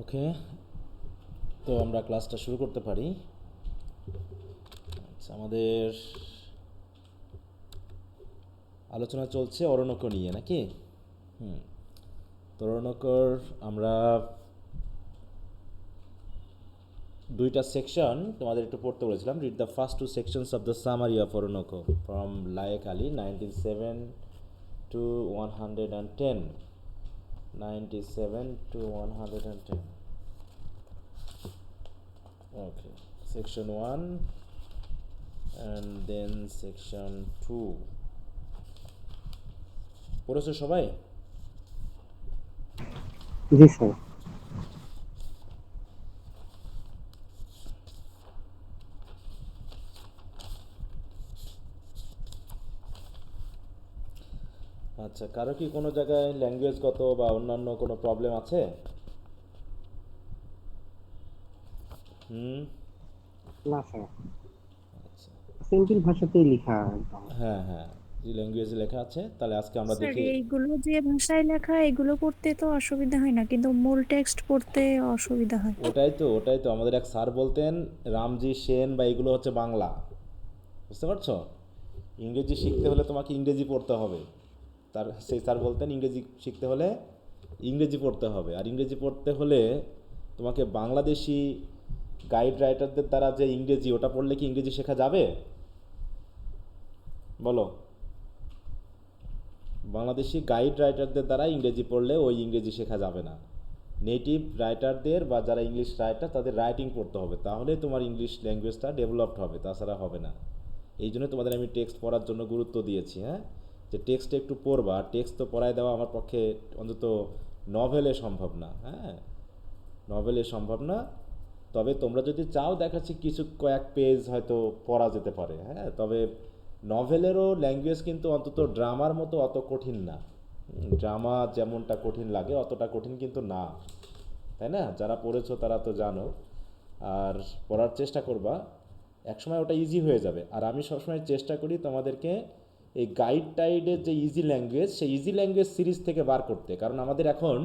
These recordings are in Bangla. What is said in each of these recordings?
ওকে, তো আমরা ক্লাসটা শুরু করতে পারি। আচ্ছা, আমাদের আলোচনা চলছে অরণ্যক নিয়ে নাকি? তো অরণ্যকর আমরা দুইটা সেকশন তোমাদের একটু পড়তে বলেছিলাম। Read the first two sections of the summary of Aranyak from Layek Ali 97 to 110. 97 to 110. Okay, section 1 and then section 2 পড়েছো সবাই? জি স্যার। আচ্ছা, কারো কি কোনো জায়গায় ল্যাঙ্গুয়েজগত বা অন্যান্য কোনো প্রবলেম আছে? হুম। না স্যার, আচ্ছা, সিম্পল ভাষাতেই লেখা একদম। হ্যাঁ হ্যাঁ, যে ল্যাঙ্গুয়েজে লেখা আছে, তাহলে আজকে আমরা স্যার দেখি। এইগুলো যে ভাষায় লেখা এগুলো পড়তে তো অসুবিধা হয় না, কিন্তু মূল টেক্সট পড়তে অসুবিধা হয়। ওটাই তো আমাদের এক স্যার বলতেন, রামজি সেন বা এগুলো হচ্ছে বাংলা, বুঝতে পারছো? ইংরেজি শিখতে হলে তোমাকে ইংরেজি পড়তে হবে। সেই স্যার বলতেন ইংরেজি শিখতে হলে ইংরেজি পড়তে হবে, আর ইংরেজি পড়তে হলে তোমাকে বাংলাদেশি গাইড রাইটারদের দ্বারা যে ইংরেজি, ওটা পড়লে কি ইংরেজি শেখা যাবে? বলো। বাংলাদেশি গাইড রাইটারদের দ্বারা ইংরেজি পড়লে ওই ইংরেজি শেখা যাবে না। নেটিভ রাইটারদের বা যারা ইংলিশ রাইটার তাদের রাইটিং পড়তে হবে, তাহলে তোমার ইংলিশ ল্যাঙ্গুয়েজটা ডেভেলপড হবে, তাছাড়া হবে না। এই জন্য তোমাদের আমি টেক্সট পড়ার জন্য গুরুত্ব দিয়েছি, হ্যাঁ, যে টেক্সটে একটু পড়বা। টেক্সট তো পড়ায় দেওয়া আমার পক্ষে অন্তত নভেলে সম্ভব না, হ্যাঁ, নভেলে সম্ভব না। তবে তোমরা যদি চাও, দেখাচ্ছি কিছু কয়েক পেজ হয়তো পড়া যেতে পারে, হ্যাঁ। তবে নভেলেরও ল্যাঙ্গুয়েজ কিন্তু অন্তত ড্রামার মতো অত কঠিন না। ড্রামা যেমনটা কঠিন লাগে অতটা কঠিন কিন্তু না, তাই না? যারা পড়েছো তারা তো জানো। আর পড়ার চেষ্টা করবা, একসময় ওটা ইজি হয়ে যাবে। আর আমি সবসময় চেষ্টা করি তোমাদেরকে এই গাইড টাইডের যে ইজি ল্যাঙ্গুয়েজ, সেই ইজি ল্যাঙ্গুয়েজ সিরিজ থেকে বার করতে। কারণ আমাদের এখন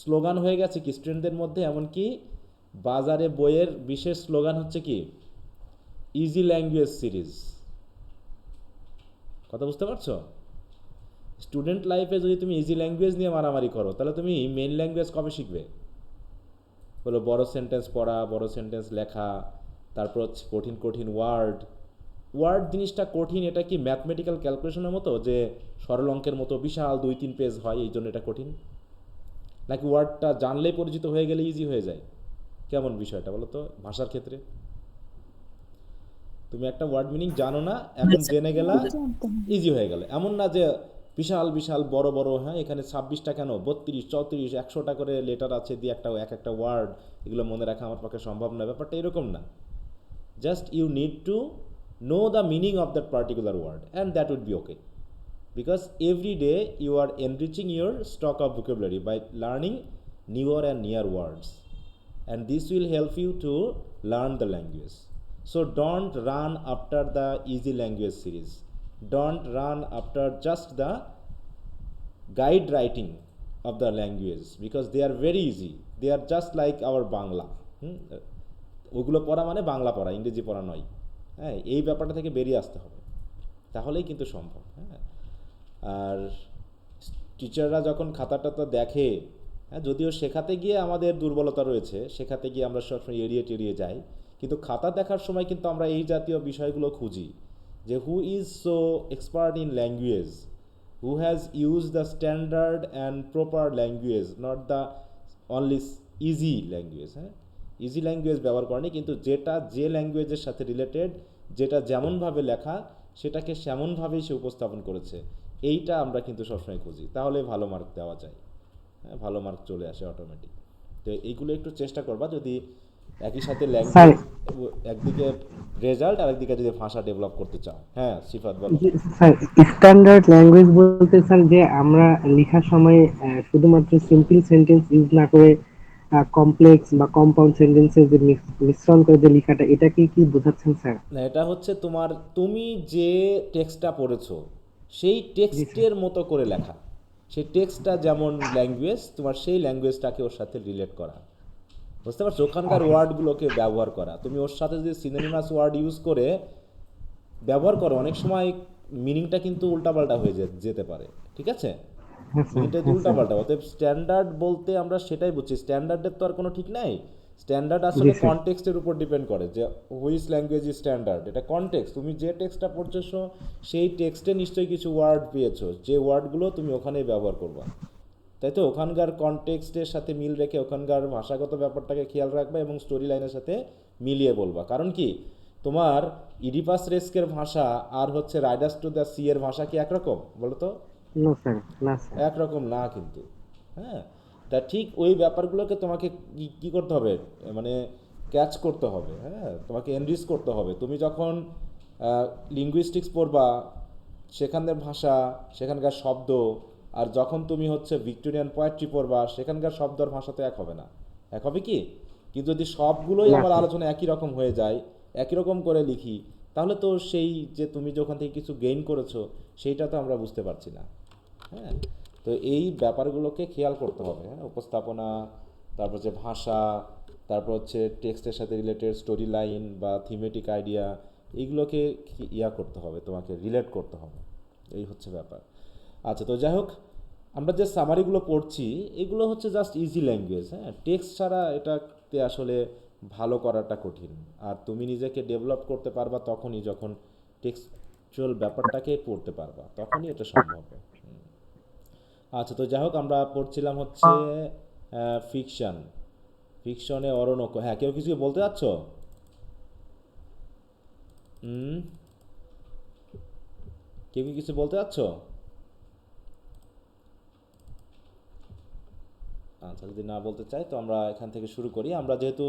স্লোগান হয়ে গেছে কি স্টুডেন্টদের মধ্যে, এমনকি বাজারে বইয়ের বিশেষ স্লোগান হচ্ছে কি, ইজি ল্যাঙ্গুয়েজ সিরিজ। কথা বুঝতে পারছো? স্টুডেন্ট লাইফে যদি তুমি ইজি ল্যাঙ্গুয়েজ নিয়ে মারামারি করো, তাহলে তুমি মেন ল্যাঙ্গুয়েজ কবে শিখবে? হলো বড় সেন্টেন্স পড়া, বড় সেন্টেন্স লেখা, তারপর হচ্ছে কঠিন কঠিন ওয়ার্ড। ওয়ার্ড জিনিসটা কঠিন, এটা কি ম্যাথমেটিক্যাল ক্যালকুলেশনের মতো যে সরল অঙ্কের মতো বিশাল 2-3 পেজ হয় এই জন্য এটা কঠিন? নাকি ওয়ার্ডটা জানলেই পরিচিত হয়ে গেলে ইজি হয়ে যায়? কেমন বিষয়টা বলো তো ভাষার ক্ষেত্রে? তুমি একটা ওয়ার্ড মিনিং জানো না, এখন জেনে গেলা, জানতে হবে। ইজি হয়ে গেল। এমন না যে বিশাল বিশাল বড় বড়, হ্যাঁ, এখানে 26টা কেন 32 34 100টা করে লেটার আছে, দিয়ে একটা এক একটা ওয়ার্ড, এগুলো মনে রাখা আমার পক্ষে সম্ভব না। ব্যাপারটা এরকম না। Just you need to know the meaning of that particular word and that would be okay, because every day you are enriching your stock of vocabulary by learning newer and near words, and this will help you to learn the language. So don't run after the easy language series, don't run after just the guide writing of the language, because they are very easy, they are just like our Bangla. ওগুলো পড়া মানে বাংলা পড়া, ইংরেজি পড়া নয়, হ্যাঁ। এই ব্যাপারটা থেকে বেরিয়ে আসতে হবে, তাহলেই কিন্তু সম্ভব, হ্যাঁ। আর টিচাররা যখন খাতাটা দেখে, হ্যাঁ, যদিও শেখাতে গিয়ে আমাদের দুর্বলতা রয়েছে, শেখাতে গিয়ে আমরা সবসময় এড়িয়ে টেড়িয়ে যাই, কিন্তু খাতা দেখার সময় কিন্তু আমরা এই জাতীয় বিষয়গুলো খুঁজি, যে who is so expert in language, who has use the standard and proper language, not the only easy language, হ্যাঁ। ইজি ল্যাঙ্গুয়েজ ব্যবহার করেনি, কিন্তু যেটা যে ল্যাঙ্গুয়েজের সাথে রিলেটেড, যেটা যেমনভাবে লেখা সেটাকে সেমনভাবেই সে উপস্থাপন করেছে, এইটা আমরা কিন্তু সবসময় খুঁজি, তাহলে ভালো মার্ক দেওয়া যায়, হ্যাঁ, ভালো মার্ক চলে আসে অটোমেটিক। তো এইগুলো একটু চেষ্টা করবা, যদি একই সাথে স্যার, ল্যাঙ্গুয়েজ, একদিকে রেজাল্ট আর একদিকে যদি ভাষা ডেভেলপ করতে চাও। হ্যাঁ সিফাত বলো। স্যার স্ট্যান্ডার্ড ল্যাঙ্গুয়েজ বলতে স্যার যে আমরা লেখার সময় শুধুমাত্র সিম্পল সেন্টেন্স ইউজ না করে কমপ্লেক্স বা কম্পাউন্ড সেন্টেন্সের যে মিশ্রণ করে যে লেখাটা, এটা কি বোঝাচ্ছেন স্যার? না, এটা হচ্ছে তোমার, তুমি যে টেক্সটটা পড়েছো সেই জি স্যার। টেক্সটের মতো করে লেখা, সেই টেক্সটটা যেমন ল্যাঙ্গুয়েজ, তোমার সেই ল্যাঙ্গুয়েজটাকে ওর সাথে রিলেট করা, বুঝতে পারছো? ওখানকার ওয়ার্ডগুলোকে ব্যবহার করা, তুমি ওর সাথে যদি সিনোনিমাস ওয়ার্ড ইউজ করে ব্যবহার করো, অনেক সময় মিনিংটা কিন্তু উল্টাপাল্টা হয়ে যেতে পারে। ঠিক আছে, হ্যাঁ স্যার, মিনিংটা যদি হ্যাঁ স্যার। উল্টাপাল্টা, অতএব স্ট্যান্ডার্ড বলতে আমরা সেটাই বুঝছি। স্ট্যান্ডার্ডের তো আর কোনো ঠিক নাই। স্ট্যান্ডার্ড জি আসলে স্যার। কনটেক্সটের উপর ডিপেন্ড করে যে হুইচ ল্যাঙ্গুয়েজ ইজ স্ট্যান্ডার্ড। এটা কনটেক্সট, তুমি যে টেক্সটটা পড়তেছো সেই টেক্সটে নিশ্চয়ই কিছু ওয়ার্ড পেয়েছো, যে ওয়ার্ডগুলো তুমি ওখানেই ব্যবহার করবা। তাই তো, ওখানকার কনটেক্সটের সাথে মিল রেখে ওখানকার ভাষাগত ব্যাপারটাকে খেয়াল রাখবা এবং স্টোরি লাইনের সাথে মিলিয়ে বলবা। কারণ কি, তোমার ইডিপাস রেস্কের ভাষা আর হচ্ছে রাইডার্স টু দ্য সি এর ভাষা কি একরকম বলো তো? নো স্যার, না স্যার। একরকম না কিন্তু। হ্যাঁ, তা ঠিক ওই ব্যাপারগুলোকে তোমাকে কি করতে হবে, মানে ক্যাচ করতে হবে। হ্যাঁ, তোমাকে এনরিচ করতে হবে। তুমি যখন লিঙ্গুইস্টিক্স পড়বা, সেখানকার ভাষা, সেখানকার শব্দ, আর যখন তুমি হচ্ছে ভিক্টোরিয়ান পোয়েট্রি পড়বা, সেখানকার শব্দ আর ভাষা তো এক হবে না। এক হবে কি? কিন্তু যদি সবগুলোই না আমার স্যার। আলোচনা একই রকম হয়ে যায়, একই রকম করে লিখি, তাহলে তো সেই যে তুমি যখন থেকে কিছু গেইন করেছো সেইটা তো আমরা বুঝতে পারছি না। হ্যাঁ, তো এই ব্যাপারগুলোকে খেয়াল করতে হবে। হ্যাঁ, উপস্থাপনা, তারপর যে ভাষা, তারপর হচ্ছে টেক্সটের সাথে রিলেটেড স্টোরি লাইন বা থিমেটিক আইডিয়া, এইগুলোকে ইয়া করতে হবে, তোমাকে রিলেট করতে হবে। এই হচ্ছে ব্যাপার। আচ্ছা, তো যাই হোক, আমরা যে সামারিগুলো পড়ছি এগুলো হচ্ছে জাস্ট ইজি ল্যাঙ্গুয়েজ। হ্যাঁ, টেক্সট ছাড়া এটাতে আসলে ভালো করাটা কঠিন। আর তুমি নিজেকে ডেভেলপ করতে পারবা তখনই যখন টেক্সচুয়াল ব্যাপারটাকে পড়তে পারবা, তখনই এটা সম্ভব। আচ্ছা, তো যাই হোক, আমরা পড়ছিলাম হচ্ছে ফিকশন। ফিকশনে অরণ্যক। হ্যাঁ, কেউ কিছু বলতে চাচ্ছ? হুম, কেউ কি কিছু বলতে চাচ্ছ? আচ্ছা, যদি না বলতে চাই তো আমরা এখান থেকে শুরু করি। আমরা যেহেতু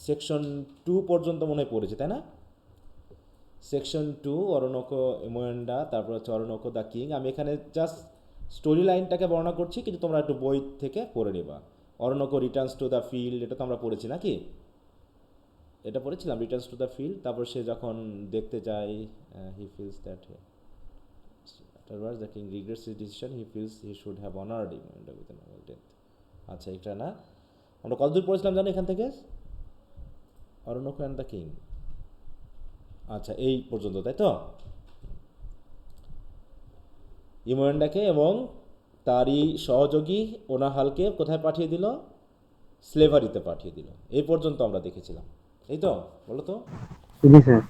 সেকশন 2 পর্যন্ত মনে হয় পড়েছি, তাই না? সেকশন 2 অরণ্যকো এমোয়েন্ডা, তারপর হচ্ছে অরণ্যকো দ্য কিং। আমি এখানে জাস্ট স্টোরি লাইনটাকে বর্ণনা করছি, কিন্তু তোমরা একটু বই থেকে পড়ে নেবা। অরণ্যকো রিটার্নস টু দ্য ফিল্ড, এটা তো আমরা পড়েছি নাকি? এটা পড়েছিলাম, রিটার্নস টু দ্য ফিল্ড। তারপর সে যখন দেখতে যায়, he feels that afterwards the king regrets his decision, he feels he should have honored him with a noble death. আচ্ছা, এটা না, আমরা কতদূর পড়েছিলাম জানো এখান থেকে? অরণ্যকো অ্যান্ড দ্য কিং। আচ্ছা, এই পর্যন্ত, তাই তো? ইমোয়েন্ডাকে এবং তারই সহযোগী ওনাহালকে কোথায় পাঠিয়ে দিল? স্লেভারিতে পাঠিয়ে দিল। এই পর্যন্ত আমরা দেখেছিলাম, এই তো? বলো তো। জি স্যার।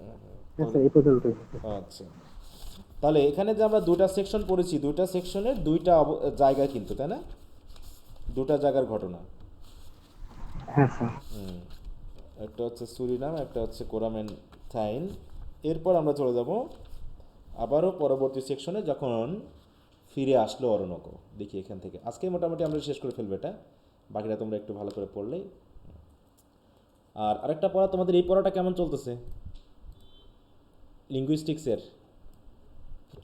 হ্যাঁ তাহলে স্যার, এই পর্যন্ত। আচ্ছা, তাহলে এখানে যে আমরা দুটা সেকশন পড়েছি, দুটা সেকশনের দুইটা জায়গায় কিন্তু, তাই না? দুটা জায়গার ঘটনা। হ্যাঁ স্যার। একটা হচ্ছে সুরিনাম, একটা হচ্ছে কোরামেনথাইন। এরপর আমরা চলে যাব আবারও পরবর্তী সেকশনে, যখন ফিরে আসলো অরণ্যকো। দেখি এখান থেকে আজকে মোটামুটি আমরা শেষ করে ফেলবো এটা, বাকিটা তোমরা একটু ভালো করে পড়লেই। আর আরেকটা পড়া, তোমাদের এই পড়াটা কেমন চলতেছে লিঙ্গুইস্টিক্সের?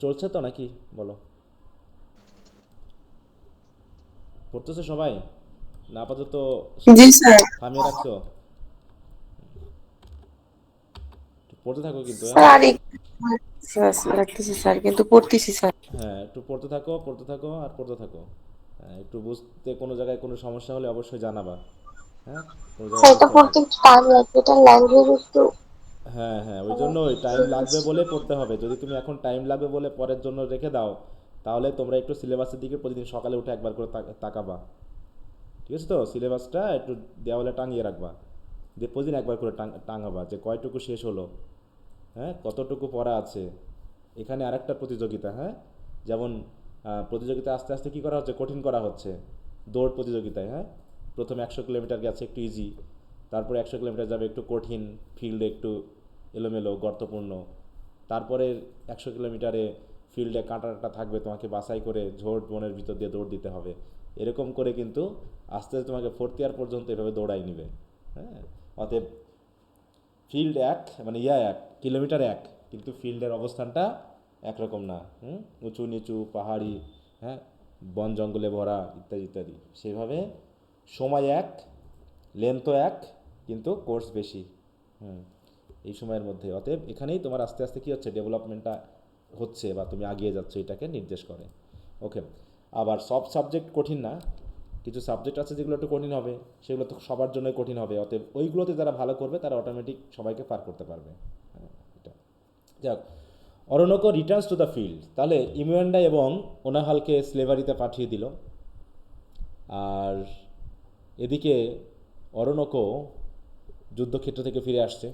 চলছে তো নাকি বলো? পড়তেছে সবাই না? আপাতত জি স্যার। থামিয়ে রাখছো? একটু পড়তে থাকো কিন্তু, হ্যাঁ। স্যার রাখতেছি স্যার, কিন্তু পড়তেছি স্যার। হ্যাঁ, একটু পড়তে থাকো, পড়তে থাকো আর পড়তে থাকো। হ্যাঁ, একটু বুঝতে কোনো জায়গায় কোনো সমস্যা হলে অবশ্যই জানাবা। হ্যাঁ, কোনো জায়গায় স্যার এটা বুঝতে পড়তে একটু টাইম লাগবে, এটা ল্যাঙ্গুয়েজ একটু। হ্যাঁ হ্যাঁ, ওই জন্যই টাইম লাগবে বলে পড়তে হবে। যদি তুমি এখন টাইম লাগবে বলে পরের জন্য রেখে দাও, তাহলে তোমরা একটু সিলেবাসের দিকে প্রতিদিন সকালে উঠে একবার করে তাকাবা। ঠিক আছে তো? সিলেবাসটা একটু দেওয়ালে টাঙিয়ে রাখবা, দিয়ে প্রতিদিন একবার করে টাঙাবা যে কয়টুকু শেষ হলো, হ্যাঁ, কতটুকু পড়া আছে। এখানে আরেকটা প্রতিযোগিতা, হ্যাঁ, যেমন প্রতিযোগিতা আস্তে আস্তে কী করা হচ্ছে, কঠিন করা হচ্ছে। দৌড় প্রতিযোগিতায়, হ্যাঁ, প্রথমে 100 কিলোমিটার গেছে একটু ইজি, তারপরে 100 কিলোমিটার যাবে একটু কঠিন, ফিল্ডে একটু এলোমেলো গর্তপূর্ণ, তারপরে 100 কিলোমিটারে ফিল্ডে কাঁটা কাঁটা থাকবে, তোমাকে বাছাই করে ঝোড় বনের ভিতর দিয়ে দৌড় দিতে হবে। এরকম করে কিন্তু আস্তে আস্তে তোমাকে 4th ইয়ার পর্যন্ত এভাবে দৌড়াই নিবে। হ্যাঁ, অতএব ফিল্ড এক, মানে এক কিলোমিটার এক, কিন্তু ফিল্ডের অবস্থানটা একরকম না। উঁচু নিচু, পাহাড়ি, হ্যাঁ, বন জঙ্গলে ভরা, ইত্যাদি ইত্যাদি। সেভাবে সময় এক, লেন্থও এক, কিন্তু কোর্স বেশি। হুম, এই সময়ের মধ্যে। অতএব এখানেই তোমার আস্তে আস্তে কী হচ্ছে, ডেভেলপমেন্টটা হচ্ছে বা তুমি আগিয়ে যাচ্ছ, এটাকে নির্দেশ করে। ওকে, আবার সব সাবজেক্ট কঠিন না, কিছু সাবজেক্ট আছে যেগুলো একটু কঠিন হবে, সেগুলো তো সবার জন্যই কঠিন হবে, অতএব ওইগুলোতে যারা ভালো করবে তারা অটোমেটিক সবাইকে পার করতে পারবে। হ্যাঁ, এটা যাক। অরোনোকো রিটার্নস টু দ্য ফিল্ড, তাহলে ইমুয়েন্ডা এবং ওনাহালকে স্লেভারিতে পাঠিয়ে দিল, আর এদিকে অরোনোকো যুদ্ধক্ষেত্র থেকে ফিরে আসছে।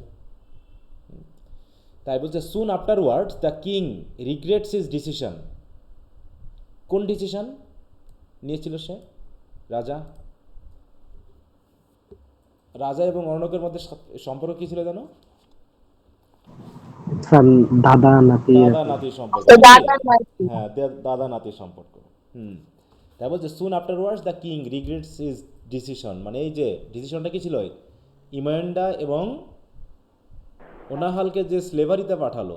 তাই বলছে soon afterwards the king regrets his decision. কোন ডিসিশন নিয়েছিল সে? রাজা রাজা এবং অরোনোকের মধ্যে সম্পর্ক কী ছিল জানো? স্যার দাদা নাতি দাদা এরকম। নাতির সম্পর্ক তো নাকি? দাদা নয় কি? হ্যাঁ, দাদা নাতির সম্পর্ক। হুম। তাই বলছে soon afterwards the king regrets his decision, মানে এই যে ডিসিশনটা কী ছিল, ইমান্ডা এবং ওনাহালকে যে স্লেভারিতে পাঠালো,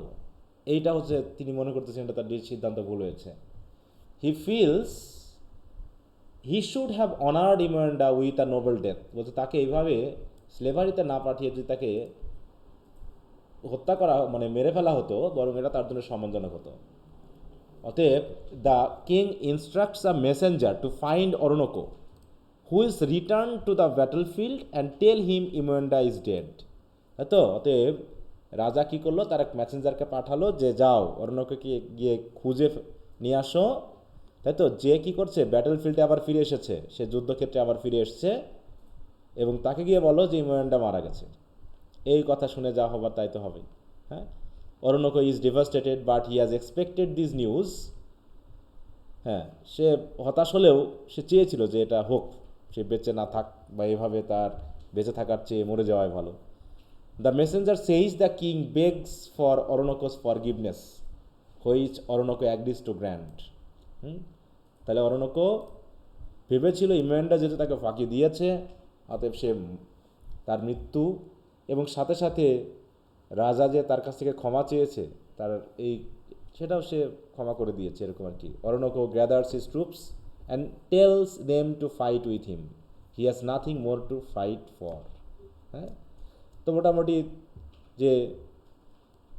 এইটা হচ্ছে তিনি মনে করতেছেন এটা তার সিদ্ধান্ত ভুল হয়েছে। He feels he should have honoured Imoinda with a noble death. বলছে তাকে এইভাবে স্লেভারিতে না পাঠিয়ে যদি তাকে হত্যা করা, মানে মেরে ফেলা হতো, বরং এটা তার জন্য সম্মানজনক হতো। অতএব the king instructs a messenger to find Oroonoko who is return to the battlefield and tell him Imoinda is dead. তাই তো? অতএব রাজা কী করলো, তার এক মেসেঞ্জারকে পাঠালো যে যাও অরোনোকোকে গিয়ে খুঁজে নিয়ে আসো। তাই তো? যে কী করছে, ব্যাটল ফিল্ডে আবার ফিরে এসেছে, সে যুদ্ধক্ষেত্রে আবার ফিরে এসছে, এবং তাকে গিয়ে বলো যে ইমান্ডা মারা গেছে। এই কথা শুনে যা হবার তাই তো হবেই। হ্যাঁ, Oroonoko is devastated but he has expected this news. হ্যাঁ, সে হতাশ হলেও সে চেয়েছিল যে এটা হোক, সে বেঁচে না থাক, বা এভাবে তার বেঁচে থাকার চেয়ে মরে যাওয়াই ভালো। The messenger says the king begs for Oroonoko's forgiveness which Oroonoko agrees to grant. তাহলে অরোনোকো ভেবেছিল ইমান্ডা যেহেতু তাকে ফাঁকি দিয়েছে, অতএব সে তার মৃত্যু, এবং সাথে সাথে রাজা যে তার কাছ থেকে ক্ষমা চেয়েছে, তার এই সেটাও সে ক্ষমা করে দিয়েছে, এরকম আর কি। Oroonoko gathers his troops and tells them to fight with him, he has nothing more to fight for. হ্যাঁ, তো মোটামুটি যে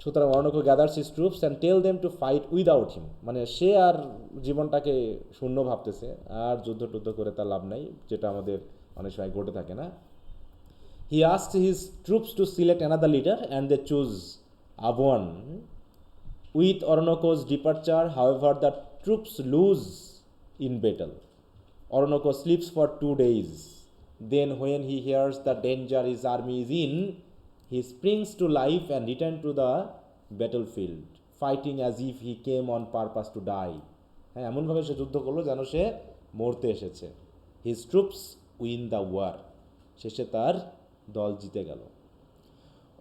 সুতরাং Oroonoko gathers his troops and tell them to fight without him, মানে সে আর জীবনটাকে শূন্য ভাবতেছে, আর যুদ্ধ টুদ্ধ করে তার লাভ নাই, যেটা আমাদের অনেক সময় ঘটে থাকে না। He asked his troops to select another leader and they choose Abuan. With Oronoko's departure, however, the troops lose in battle. Oroonoko sleeps for 2 days. Then when he hears the danger his army is in, he springs to life and returns to the battlefield, fighting as if he came on purpose to die. হ্যাঁ, এমনভাবে সে যুদ্ধ করলো যেন সে মরতে এসেছে। His troops win the war. শেষে তার দল জিতে গেল।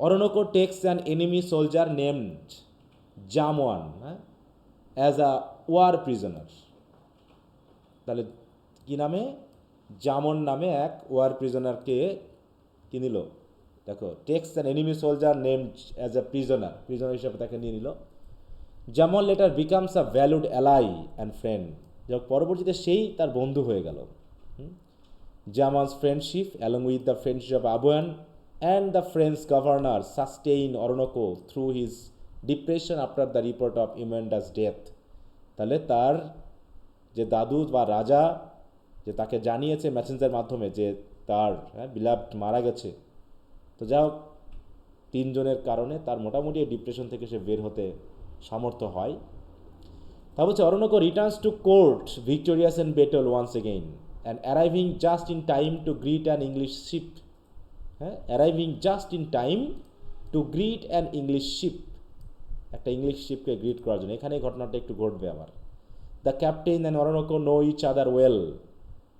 Oroonoko takes an enemy soldier named Jamoan as a war prisoner. তাহলে কী নামে? জামন নামে এক ওয়ার প্রিজনারকে কী নিল? দেখো, takes an enemy soldier named as a prisoner হিসেবে তাকে নিয়ে নিল। জামন later becomes a valued ally and friend, যখন পরবর্তীতে সেই তার বন্ধু হয়ে গেল। Jaman's friendship, along with the friendship of Abuan and the French governor, sustained Oroonoko through his depression after the report of Imanda's death. তাহলে তার যে দাদু বা রাজা যে তাকে জানিয়েছে মেসেঞ্জার মাধ্যমে যে তার বিলাভড মারা গেছে, তো যাও তিনজনের কারণে তার মোটামুটি ডিপ্রেশন থেকে সে বের হতে সামর্থ্য হয়। তা বলছে Oroonoko returns to court victorious in battle once again and arriving just in time to greet an English ship. Arriving just in time to greet an English ship. একটা ইংলিশ শিপকে গ্রিট করার জন্য। এখানে ঘটনাটা একটু ঘটবে আবার। The captain and Oroonoko know each other well.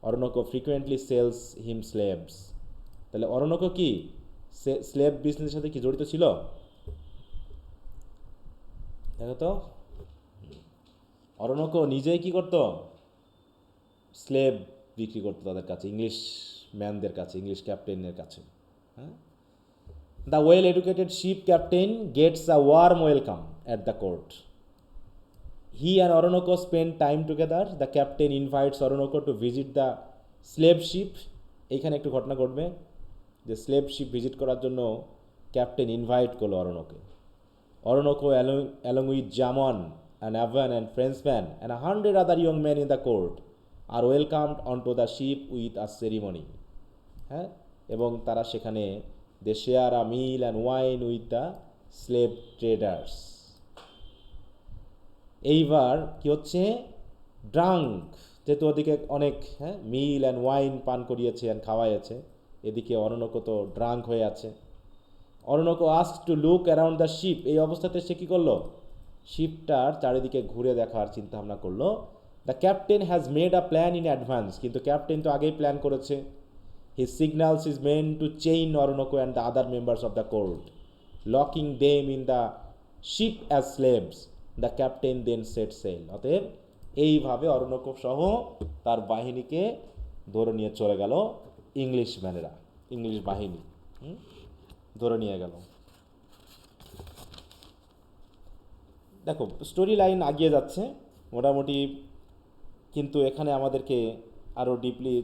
Oroonoko frequently sells him slaves. তাহলে অরোনোকো কি স্লেভ বিজনেসের সাথে কি জড়িত ছিল? দেখো তো, অরোনোকো নিজেই কি করতো? স্লেভ বিক্রি করতো তাদের কাছে, ইংলিশ ম্যানদের কাছে, ইংলিশ ক্যাপ্টেনের কাছে। হ্যাঁ, the well educated ship captain gets a warm welcome at the court. He and Oroonoko spend time together. The captain invites Oroonoko to visit the slave ship. এইখানে একটু ঘটনা ঘটবে যে স্লেভ শিপ ভিজিট করার জন্য ক্যাপ্টেন ইনভাইট করলো অরোনোকে। অরোনোকো along with Jamon and Avan and Frenchman and 100 other young men in the court are welcomed onto the ship with a ceremony, হ্যাঁ, এবং তারা সেখানে they share a meal and wine with the slave traders. এইবার কি হচ্ছে, ড্রাঙ্ক, যেহেতু ওদিকে অনেক মিল অ্যান্ড ওয়াইন পান করিয়েছে অ্যান্ড খাওয়াইছে, এদিকে অরণ্যক তো ড্রাঙ্ক হয়ে আছে। Oroonoko ask to look around the ship, এই অবস্থাতে সে কী করলো, শিপটার চারিদিকে ঘুরে দেখার চিন্তা ভাবনা করলো। The captain has made a plan in advance, কিন্তু ক্যাপ্টেন তো আগেই প্ল্যান করেছে। His signals is men to chain Oroonoko and the other members of the court, locking them in the ship as slaves. The captain then set sail, অতএব এইভাবে অরণ্যক সহ তার বাহিনীকে ধরে নিয়ে চলে গেল ইংলিশ ম্যানেরা, ইংলিশ বাহিনী ধরে নিয়ে গেল। দেখো স্টোরি লাইন আগিয়ে যাচ্ছে মোটামুটি, কিন্তু এখানে আমাদেরকে আরও ডিপলি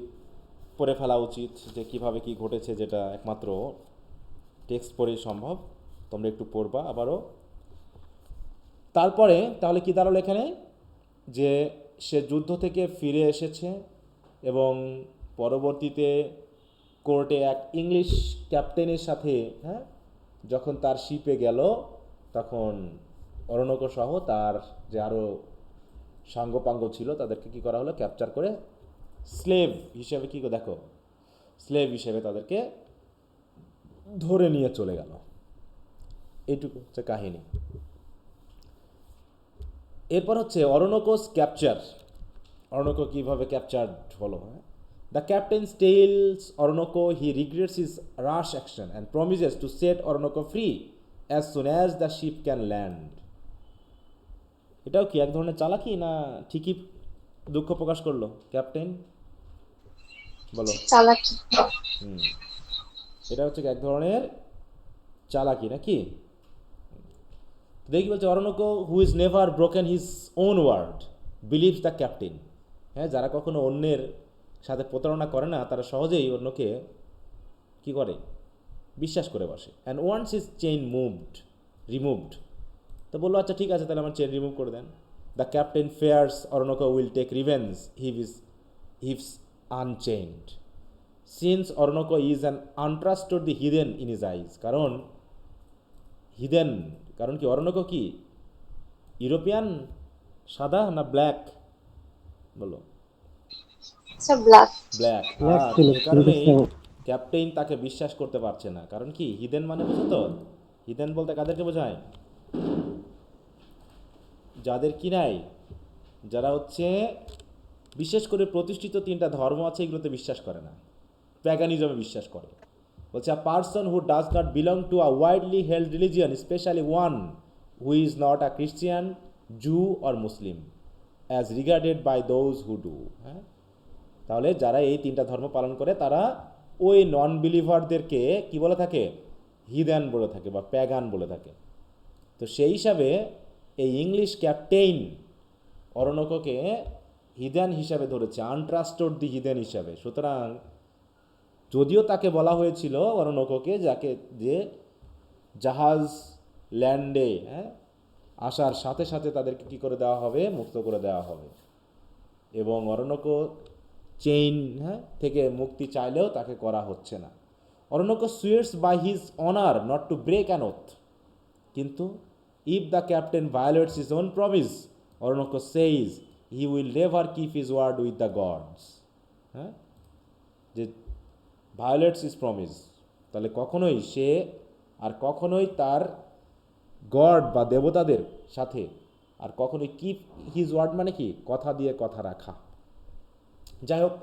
পড়ে ফেলা উচিত যে কিভাবে কি ঘটেছে, যেটা একমাত্র টেক্সট পড়েই সম্ভব। তোমরা একটু পড়বা আবারও। তারপরে তাহলে কি দাঁড়ালো এখানে, যে সে যুদ্ধ থেকে ফিরে এসেছে এবং পরবর্তীতে কোর্টে এক ইংলিশ ক্যাপ্টেনের সাথে যখন তার শিপে গেল, তখন অরণ্যক সহ তার যে আরও সাঙ্গপাঙ্গ ছিল তাদেরকে কি করা হলো, ক্যাপচার করে স্লেভ হিসেবে কি দেখো, স্লেভ হিসেবে তাদেরকে ধরে নিয়ে চলে গেল। এইটুকু হচ্ছে কাহিনী। এরপর হচ্ছে অরণ্যকোস ক্যাপচার, অরণ্যক কীভাবে ক্যাপচার্ড হলো। The captain tells Oroonoko he regrets his rash action and promises to set Oroonoko free as soon as the ship can land. এটাও কি এক ধরনের চালাকি, না ঠিকই দুঃখ প্রকাশ করলো ক্যাপ্টেন, বলো? চালাকি। এটা হচ্ছে এক ধরনের চালাকি নাকি? দেখি বলছে Oroonoko who is never broken his own word believes the captain. হ্যাঁ, যারা কখনো অন্যের সাথে প্রতারণা করে না তারা সহজেই অন্যকে কি করে, বিশ্বাস করে বসে। And once is chain removed, তো বললো আচ্ছা ঠিক আছে তাহলে আমার চেইন রিমুভ করে দেন। The captain fears Oroonoko will take revenge if he's unchained since Oroonoko is an untrusted the hidden in his eyes. কারণ হিডেন, কারণ কি অরণ্যক কি ইউরোপিয়ান, সাদা না ব্ল্যাক, বলো? ব্ল্যাক। ব্ল্যাক। Black আর ছিল, এ কারণেই কিন্তু ক্যাপ্টেন তাকে বিশ্বাস করতে পারছে না। কারণ কি হিডেন মানে বুঝো তো, হিডেন বলতে কাদেরকে বোঝায়, যাদের কি নাই, যারা হচ্ছে বিশেষ করে প্রতিষ্ঠিত তিনটা ধর্ম আছে এগুলোতে বিশ্বাস করে না, প্যাগানিজমে বিশ্বাস করে। বলছে a person who does not belong to a widely held religion, especially one who is not a Christian, Jew or Muslim, as regarded by those who do. হ্যাঁ, তাহলে যারা এই তিনটা ধর্ম পালন করে তারা ওই নন বিলিভারদেরকে কি বলে থাকে, হিদেন বলে থাকে বা প্যাগান বলে থাকে। তো সেই হিসাবে এই ইংলিশ ক্যাপ্টেইন অরণ্যককে হিদেন হিসাবে ধরেছে, আনট্রাস্টেড দি হিদেন হিসাবে। সুতরাং যদিও তাকে বলা হয়েছিল অরণ্যককে যাকে যে জাহাজ ল্যান্ডে আসার সাথে সাথে তাদেরকে কী করে দেওয়া হবে, মুক্ত করে দেওয়া হবে, এবং অরণ্যক চেইন থেকে মুক্তি চাইলেও তাকে করা হচ্ছে না। Oroonoko swears by his honour not to break an oath, কিন্তু if the captain violates his own promise Oroonoko says he will never keep his word with the gods. হ্যাঁ, যে ভায়োলেটস হিজ প্রমিস, তাহলে কখনোই সে আর কখনোই তার গড বা দেবতাদের সাথে আর কখনোই কিপ হিজ ওয়ার্ড মানে কি, কথা দিয়ে কথা রাখা। যাই হোক,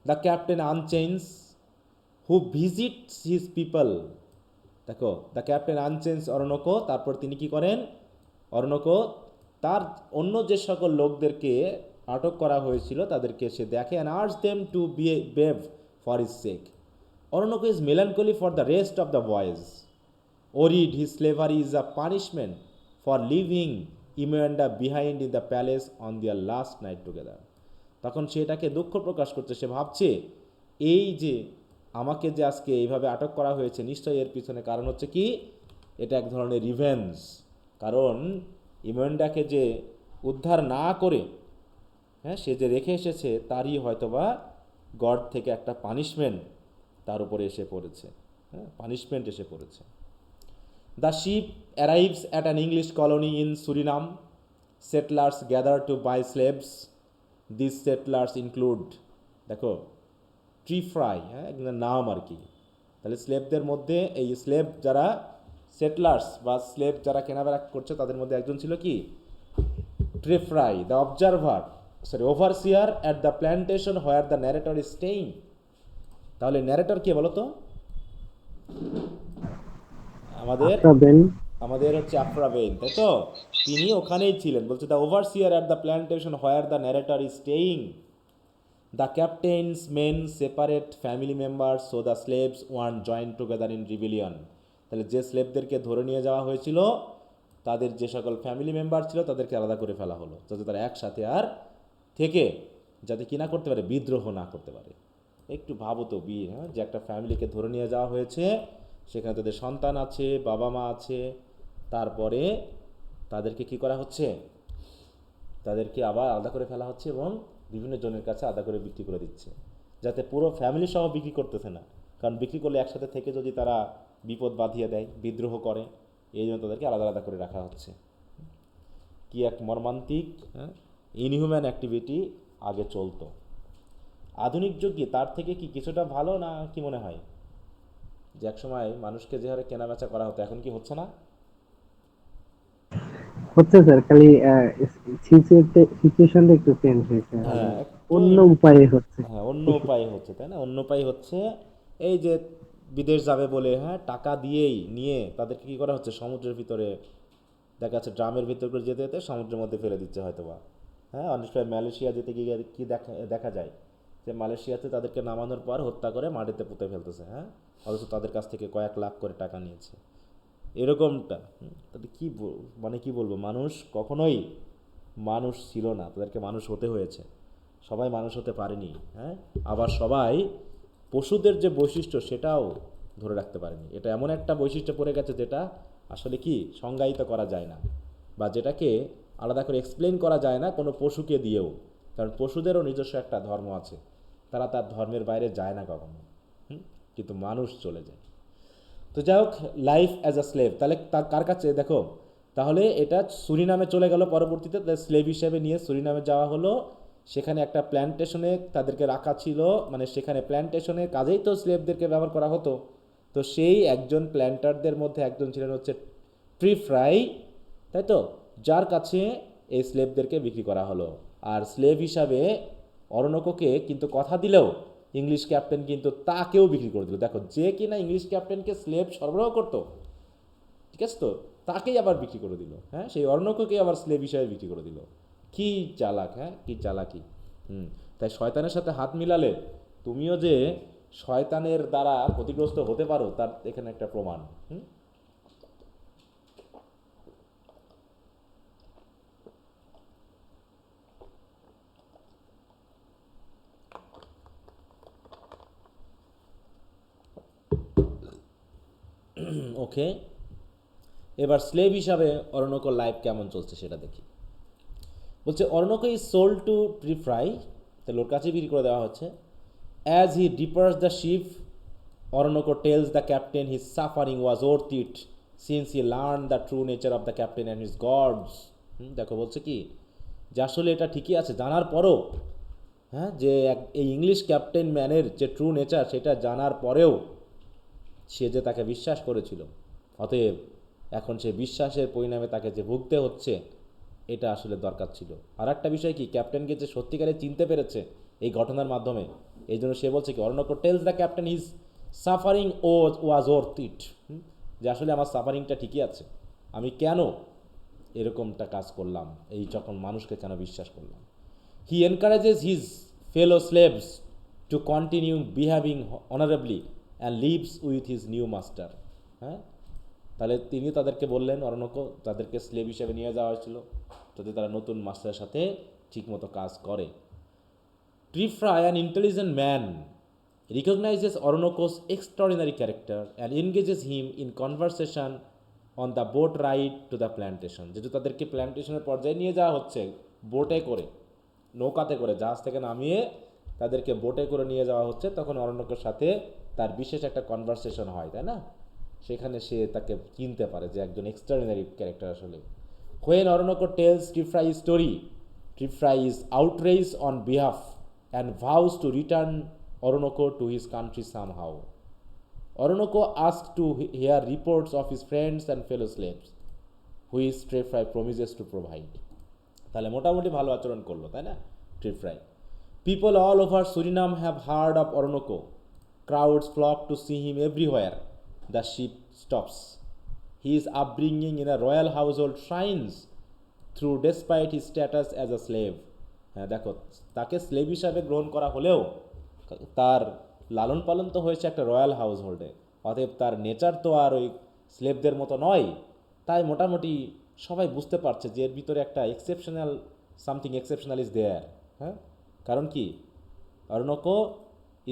the captain unchange who visits his people. দেখো দ্য ক্যাপ্টেন আনচেঞ্জ অরণ্যক, তারপর তিনি কি করেন, অরণ্যক তার অন্য যে সকল লোকদেরকে আটক করা হয়েছিল তাদেরকে সে দেখে, and urge them to be brave for his sake. Oroonoko is melancholy for the rest of the voyage, worried his slavery is a punishment for leaving Imoinda behind in the palace on their last night together. তখন সেটাকে দুঃখ প্রকাশ করছে, সে ভাবছে এই যে আমাকে যে আজকে এইভাবে আটক করা হয়েছে, নিশ্চয়ই এর পিছনে কারণ হচ্ছে কি, এটা এক ধরনের রিভেঞ্জ। কারণ ইমেন্ডাকে যে উদ্ধার না করে হ্যাঁ, সে যে রেখে এসেছে তারই হয়তোবা গড থেকে একটা পানিশমেন্ট তার উপরে এসে পড়েছে, হ্যাঁ, পানিশমেন্ট এসে পড়েছে। The ship arrives at an English colony in Suriname. Settlers gather to buy slaves. This settlers include, দেখো, ট্রি ফ্রাই, হ্যাঁ, একজনের নাম আর কি। তাহলে স্লেভদের মধ্যে এই স্লেভ যারা সেটলার্স বা স্লেভ যারা কেনাবেচা করছে তাদের মধ্যে একজন ছিল কি, tree fry, the observer, sorry overseer at the plantation where the narrator is staying. তাহলে ন্যারেটর কে বলো তো? আমাদের আফরাবেন। আমাদের হচ্ছে আফরাবেন, তাই তো? তিনি ওখানেই ছিলেন। বলছে the overseer at the plantation where the narrator is staying. The captain's men separate family members so the slaves won't join together in rebellion. তাহলে যে স্লেভদেরকে ধরে নিয়ে যাওয়া হয়েছিল তাদের যে সকল ফ্যামিলি মেম্বার ছিল তাদেরকে আলাদা করে ফেলা হলো, যাতে তারা একসাথে আর থেকে যাতে কি না করতে পারে, বিদ্রোহ না করতে পারে। একটু ভাবো তো বীর, হ্যাঁ, যে একটা ফ্যামিলিকে ধরে নিয়ে যাওয়া হয়েছে, সেখানে তাদের সন্তান আছে, বাবা মা আছে, তারপরে তাদেরকে কি করা হচ্ছে, তাদেরকে আবার আলাদা করে ফেলা হচ্ছে এবং বিভিন্ন জনের কাছে আলাদা করে বিক্রি করে দিচ্ছে, যাতে পুরো ফ্যামিলি সহ বিক্রি করতেছে না, কারণ বিক্রি করলে একসাথে থেকে যদি তারা বিপদ বাঁধিয়ে দেয়, বিদ্রোহ করে, এই জন্য তাদেরকে আলাদা আলাদা করে রাখা হচ্ছে। কি এক মর্মান্তিক, হ্যাঁ, ইনহিউম্যান অ্যাক্টিভিটি আগে চলতো। আধুনিক যুগ কি তার থেকে কি কিছুটা ভালো, না কি মনে হয়? যে এক সময় মানুষকে যে হারে কেনাবেচা করা হতো, এখন কি হচ্ছে না? হচ্ছে স্যার, খালি সিচুয়েশনটা একটু চেঞ্জ হয়েছে, মানে হ্যাঁ, একটু অন্য উপায়ে হচ্ছে। হ্যাঁ, অন্য উপায় হচ্ছে, তাই না? অন্য উপায় হচ্ছে এই যে বিদেশ যাবে বলে, হ্যাঁ, টাকা দিয়েই নিয়ে তাদেরকে কী করা হচ্ছে, সমুদ্রের ভিতরে দেখা যাচ্ছে ড্রামের ভিতর করে যেতে যেতে সমুদ্রের মধ্যে ফেলে দিচ্ছে হয়তো বা। হ্যাঁ, অনেক সময় মালয়েশিয়া যেতে গিয়ে কি দেখা দেখা যায় যে মালয়েশিয়াতে তাদেরকে নামানোর পর হত্যা করে মাটিতে পুঁতে ফেলতেছে, হ্যাঁ, অথচ তাদের কাছ থেকে কয়েক লাখ করে টাকা নিয়েছে, এরকমটা। তাহলে কি মানে কি বলবো, মানুষ কখনোই মানুষ ছিল না, তাদেরকে মানুষ হতে হয়েছে। সবাই মানুষ হতে পারেনি, হ্যাঁ, আবার সবাই পশুদের যে বৈশিষ্ট্য সেটাও ধরে রাখতে পারেনি। এটা এমন একটা বৈশিষ্ট্য পড়ে গেছে যেটা আসলে কি সংজ্ঞায়িত করা যায় না, বা যেটাকে আলাদা করে এক্সপ্লেন করা যায় না কোনো পশুকে দিয়েও, কারণ পশুদেরও নিজস্ব একটা ধর্ম আছে, তারা তার ধর্মের বাইরে যায় না কখনো, কিন্তু মানুষ চলে যায়। তো যাই হোক, লাইফ অ্যাজ আ স্লেভ, তাহলে কার কাছে, দেখো, তাহলে এটা সুরিনামে চলে গেল, পরবর্তীতে স্লেভ হিসেবে নিয়ে সুরিনামে যাওয়া হলো। সেখানে একটা প্ল্যান্টেশনে তাদেরকে রাখা ছিল, মানে সেখানে প্ল্যান্টেশনের কাজেই তো স্লেভদেরকে ব্যবহার করা হতো। তো সেই একজন প্ল্যান্টারদের মধ্যে একজন ছিলেন হচ্ছে ট্রি ফ্রাই, তাই তো, যার কাছে এই স্লেভদেরকে বিক্রি করা হলো। আর স্লেভ হিসাবে অরণককে কিন্তু কথা দিলেও ইংলিশ ক্যাপ্টেন কিন্তু তাকেও বিক্রি করে দিল। দেখো, যে কিনা ইংলিশ ক্যাপ্টেনকে স্লেভ সরবরাহ করতো, ঠিক আছে, তো তাকেই আবার বিক্রি করে দিল, হ্যাঁ, সেই অরণককে আবার স্লেভ হিসাবে বিক্রি করে দিল। কি চালাক, হ্যাঁ, কি চালাকি। তাই শয়তানের সাথে হাত মিলালে তুমিও যে শয়তানের দ্বারা ক্ষতিগ্রস্ত হতে পারো তার এখানে একটা প্রমাণ। ওকে, এবার স্লেভ হিসাবে অরণকর লাইফ কেমন চলছে সেটা দেখি। বলছে Oroonoko is sold to Trefry, তাহলে ওর কাছে বিক্রি করে দেওয়া হচ্ছে। As he departs the ship, Oroonoko tells the captain his suffering was worth it since he learn the true nature of the captain and his gods. দেখো, বলছে কি যে আসলে এটা ঠিকই আছে জানার পরও, হ্যাঁ, যে এই ইংলিশ ক্যাপ্টেন ম্যানের যে ট্রু নেচার সেটা জানার পরেও সে যে তাকে বিশ্বাস করেছিল, অতএব এখন সে বিশ্বাসের পরিণামে তাকে যে ভুগতে হচ্ছে, এটা আসলে দরকার ছিল। আর একটা বিষয় কি, ক্যাপ্টেনকে যে সত্যিকারে চিনতে পেরেছে এই ঘটনার মাধ্যমে, এই জন্য সে বলছে কি, Oroonoko tells the captain his suffering ও ওয়াজ ওর্থ ইট, যে আসলে আমার সাফারিংটা ঠিকই আছে, আমি কেন এরকমটা কাজ করলাম, এই যখন মানুষকে কেন বিশ্বাস করলাম। He encourages his fellow slaves to continue behaving honourably and leaves with his new master. হ্যাঁ, তাহলে তিনি তাদেরকে বললেন, অরণকো তাদেরকে স্লেভ হিসেবে নিয়ে যাওয়া হয়েছিল যাতে তারা নতুন মাস্টারের সাথে ঠিকমতো কাজ করে। Trefry, an intelligent man, recognises Oroonoko's extraordinary character and engages him in conversation on the boat ride to the plantation. যেহেতু তাদেরকে প্ল্যান্টেশনের পর্যায়ে নিয়ে যাওয়া হচ্ছে বোটে করে, নৌকাতে করে জাহাজ থেকে নামিয়ে তাদেরকে বোটে করে নিয়ে যাওয়া হচ্ছে, তখন অরণ্যকের সাথে তার বিশেষ একটা কনভারসেশন হয়, তাই না? সেখানে সে তাকে চিনতে পারে যে একজন এক্সট্রাঅর্ডিনারি ক্যারেক্টার আসলে। When Oroonoko tells Trifrai's story, Trifrai is outraged on behalf and vows to return Oroonoko to his country somehow. Oroonoko asks to hear reports of his friends and fellow slaves, which Trifrai promises to provide. তাহলে মোটামুটি ভালো আচরণ করলো, তাই না Trefry? People all over Surinam have heard of Oroonoko, crowds flock to see him everywhere, the ship stops, his upbringing in a royal household shines through despite his status as a slave. হ্যাঁ দেখো, তাকে স্লেভ হিসাবে গ্রহণ করা হলেও তার লালন পালন তো হয়েছে একটা রয়্যাল হাউস হোল্ডে, অতএব তার নেচার তো আর ওই স্লেভদের মতো নয়। তাই মোটামুটি সবাই বুঝতে পারছে যে এর ভিতরে একটা exceptional, something exceptional is there. হ্যাঁ, কারণ কি, Oroonoko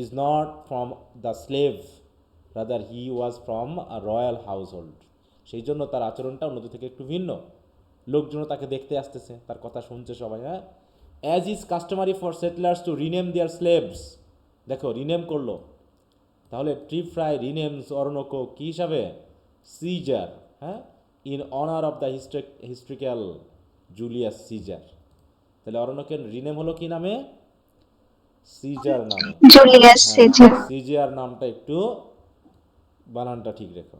is not from the slave, rather he was from a royal household. সেই জন্য তার আচরণটা অন্যদের থেকে একটু ভিন্ন। লোকজনও তাকে দেখতে আসতেছে, তার কথা শুনছে সবাই। হ্যাঁ, as is customary for settlers to rename their slaves, দেখো রিনেম করলো, তাহলে ট্রিফ্রাই রিনেমস অরোনোকো কী হিসাবে? সিজার। হ্যাঁ, in honour of the historical Julius Caesar. তাহলে অরোনোকের রিনেম হলো কি নামে? সিজার নামে। Julius caesar. হ্যাঁ, সিজার নামটা একটু বানানটা ঠিক রেখো।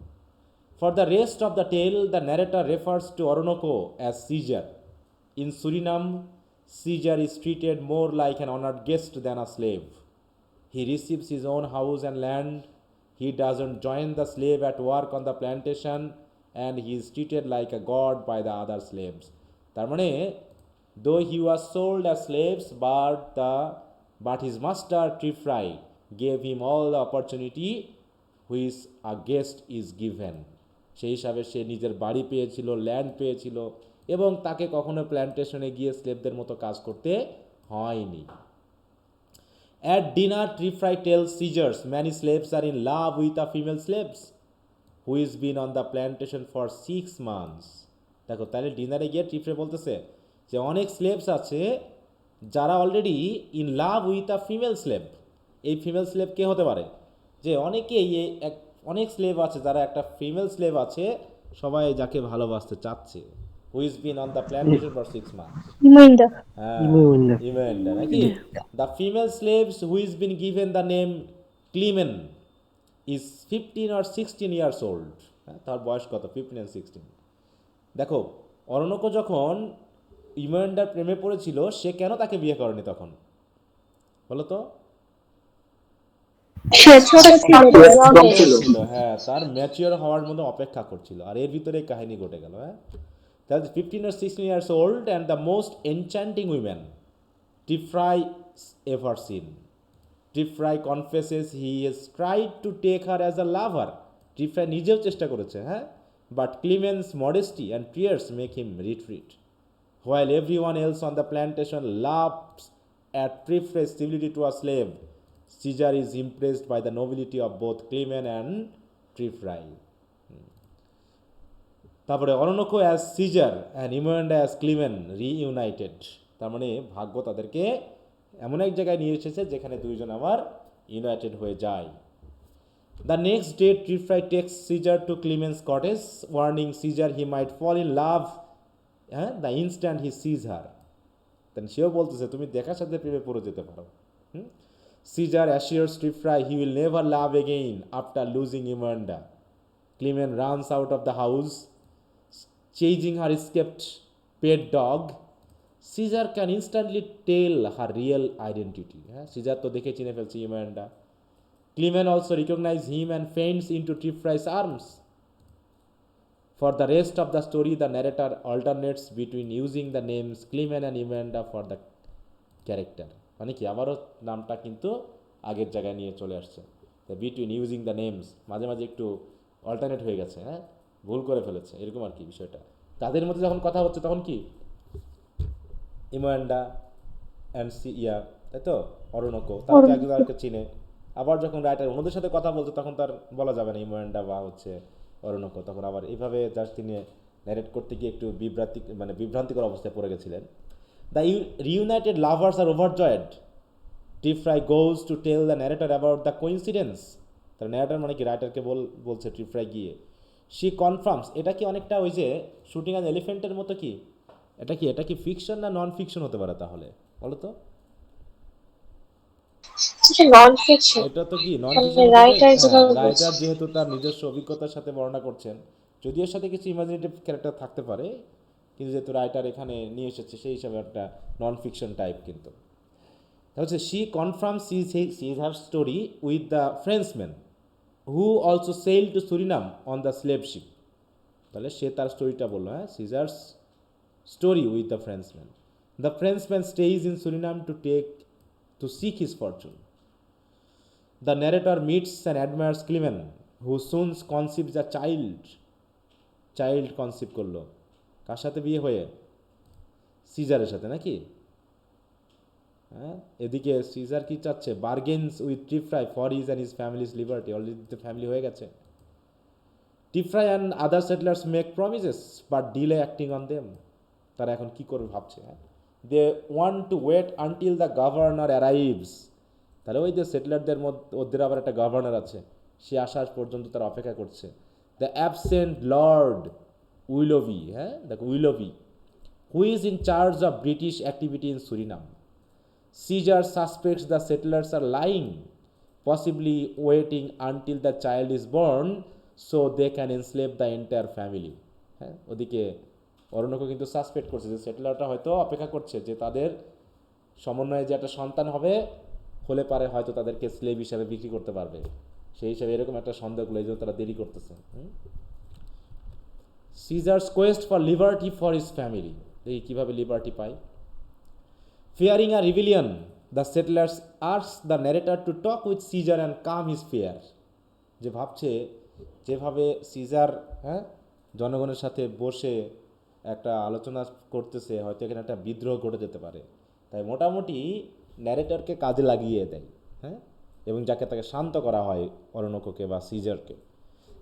For the rest of the tale, the narrator refers to Oroonoko as Caesar. In Suriname, Caesar is treated more like an honored guest than a slave. He receives his own house and land. He doesn't join the slave at work on the plantation, and he is treated like a god by the other slaves. তার মানে, though he was sold as slaves, but his master Trifrai gave him all the opportunity which a guest is given. সেই হিসাবে সে নিজের বাড়ি পেয়েছিল, ল্যান্ড পেয়েছিল, এবং তাকে কখনো প্ল্যান্টেশনে গিয়ে স্লেভদের মতো কাজ করতে হয়নি। At dinner, Trifrai tells Caesars many slaves are in love with a female slaves who has been on the plantation for 6 months. দেখো, তাহলে ডিনারে গিয়ে ট্রিফ্রাই বলতেছে যে অনেক স্লেভস আছে যারা already in love with a female slave. এই ফিমেল স্লেভ কে হতে পারে? যে অনেকেই অনেক স্লেভ আছে যারা একটা ফিমেল স্লেভ আছে, সবাই যাকে ভালোবাসতে চাচ্ছে। Who is been on the plantation for 6 months. Imoinda. হ্যাঁ, ইমুইন্দা। ইমেন্ডা নাকি? The female slaves who is been given the name Clemene is 15 or 16 years old. হ্যাঁ, তার বয়স কত? 15 and 16। দেখো, অরোনোকো যখন ইমেন্ডার প্রেমে পড়েছিল, সে কেন তাকে বিয়ে করেনি তখন বলো তো? সে ছোট ছিল, হ্যাঁ, তার ম্যাচিওর হওয়ার মতো অপেক্ষা করছিল, আর এর ভিতরে কাহিনী ঘটে গেল। হ্যাঁ, তাহলে 15 or 16 years old and the most enchanting women Trifrai ever seen. Trifrai confesses he has tried to take her as a lover. Trifrai নিজেও চেষ্টা করেছে, হ্যাঁ, but Clement's modesty and tears make him retreat. While everyone else on the plantation laughs at Trifrai's civility to a slave, Caesar is impressed by the nobility of both Clement and Trifrai. তারপরে অরোনোকো as caesar and ইমোয়েন্ডা as ক্লিমেন reunited. তার মানে ভাগ্য তাদেরকে এমন এক জায়গায় নিয়ে এসেছে যেখানে দুইজন আবার ইউনাইটেড হয়ে যায়। The next day Trefry takes Caesar to Clemene's cottage, warning Caesar he might fall in love the instant he sees her. Then সেও বলতেছে তুমি দেখার সাথে প্রেমে পড়ে যেতে পারো। Caesar assures Trefry he will never love again after losing Imoinda. Clemene runs out of the house chasing her escaped pet dog. Caesar can instantly tell her real identity. Caesar তো দেখে চিনে ফেলছে ইমান্ডা। Clement also recognizes him and faints into Trifrai's arms. For the rest of the story, the narrator alternates between using the names Clement and Amanda for the character. মানে কি, আবারও নামটা কিন্তু আগের জায়গায় নিয়ে চলে আসছে। বিটুইন ইউজিং দ্য নেমস মাঝে মাঝে একটু অল্টারনেট হয়ে গেছে, হ্যাঁ, ভুল করে ফেলেছে, এরকম আর কি বিষয়টা। তাদের মধ্যে যখন কথা হচ্ছে তখন কি ইমোয়েন্ডা অ্যান্ড তাই তো অরোনোকো, তারা তো একজন আরেককে চিনে। আবার যখন রাইটার অন্যদের সাথে কথা বলছে তখন তার বলা যাবে না ইমোয়েন্ডা বা হচ্ছে অরোনোকো, তখন আবার এইভাবে জাস্ট তিনি ন্যারেট করতে গিয়ে একটু বিভ্রান্তিকর অবস্থায় পড়ে গেছিলেন। The reunited lovers are overjoyed. Trefry goes to tell the narrator about the coincidence. তার ন্যারেটর মানে কি রাইটারকে বলছে টিফ্রাই গিয়ে। শি কনফার্মস, এটা কি অনেকটা ওই যে শুটিং অ্যান এলিফেন্টের মতো কি? এটা কি ফিকশন না নন ফিকশন হতে পারে তাহলে বলো তো? Non fiction. এটা তো কি নন মানে ফিকশন হতে যায়। রাইটার হ্যাঁ, যেভাবে বলছে। রাইটার যেহেতু তার নিজস্ব অভিজ্ঞতার সাথে বর্ণনা করছেন, যদিও সাথে কিছু ইমাজিনেটিভ ক্যারেক্টার থাকতে পারে, কিন্তু যেহেতু রাইটার এখানে নিয়ে এসেছে সেই হিসাবে একটা নন ফিকশন টাইপ। কিন্তু হচ্ছে she confirm sees have story with the Frenchman who also sail to Surinam on the slave ship. তাহলে সে তার স্টোরিটা বললো, হ্যাঁ, Caesar's story with the Frenchman. The Frenchman stays in Surinam to seek his fortune. The narrator meets and admires Clement, who soon conceives a child. Child conceive করলো কার সাথে বিয়ে হয়ে? সিজারের সাথে নাকি? হ্যাঁ, এদিকে সিজার কি চাচ্ছে? Bargains with Trefry for his and his family's liberty. Already তো ফ্যামিলি হয়ে গেছে। Trefry and other settlers make promises but delay acting on them. তারা এখন কি করবে ভাবছে। They want to wait until the governor arrives. তাহলে ওই যে সেটেলারদের মধ্যে ওদের আবার একটা গভর্নর আছে, সে আসার পর্যন্ত তারা অপেক্ষা করছে। দ্য অ্যাবসেন্ট লর্ড উইলোভি, হ্যাঁ দেখো Willoughby, who is in charge of British activity in Surinam. Caesar suspects the settlers are lying, possibly waiting until the child is born so they can enslave the entire family. হ্যাঁ, ওদিকে অরণ্যকে কিন্তু সাসপেক্ট করছে যে সেটেলারটা হয়তো অপেক্ষা করছে যে তাদের সমন্বয়ে যে একটা সন্তান হবে, হলে পারে হয়তো তাদেরকে স্লেভ হিসাবে বিক্রি করতে পারবে, সেই হিসাবে এরকম একটা সন্দেহ করলো, এই জন্য তারা দেরি করতেছে। Caesar's quest for liberty for his family. দেখি কীভাবে লিবার্টি পায়। Fearing a rebellion, the settlers asks the narrator to talk with Caesar and calm his fear. যে ভাবছে যেভাবে সিজার, হ্যাঁ, জনগণের সাথে বসে একটা আলোচনা করতেছে, হয়তো এখানে একটা বিদ্রোহ ঘটে যেতে পারে, তাই মোটামুটি ন্যারেটরকে কাজে লাগিয়ে দেয়, হ্যাঁ, এবং যাকে তাকে শান্ত করা হয় অরোনোকোকে বা সিজারকে।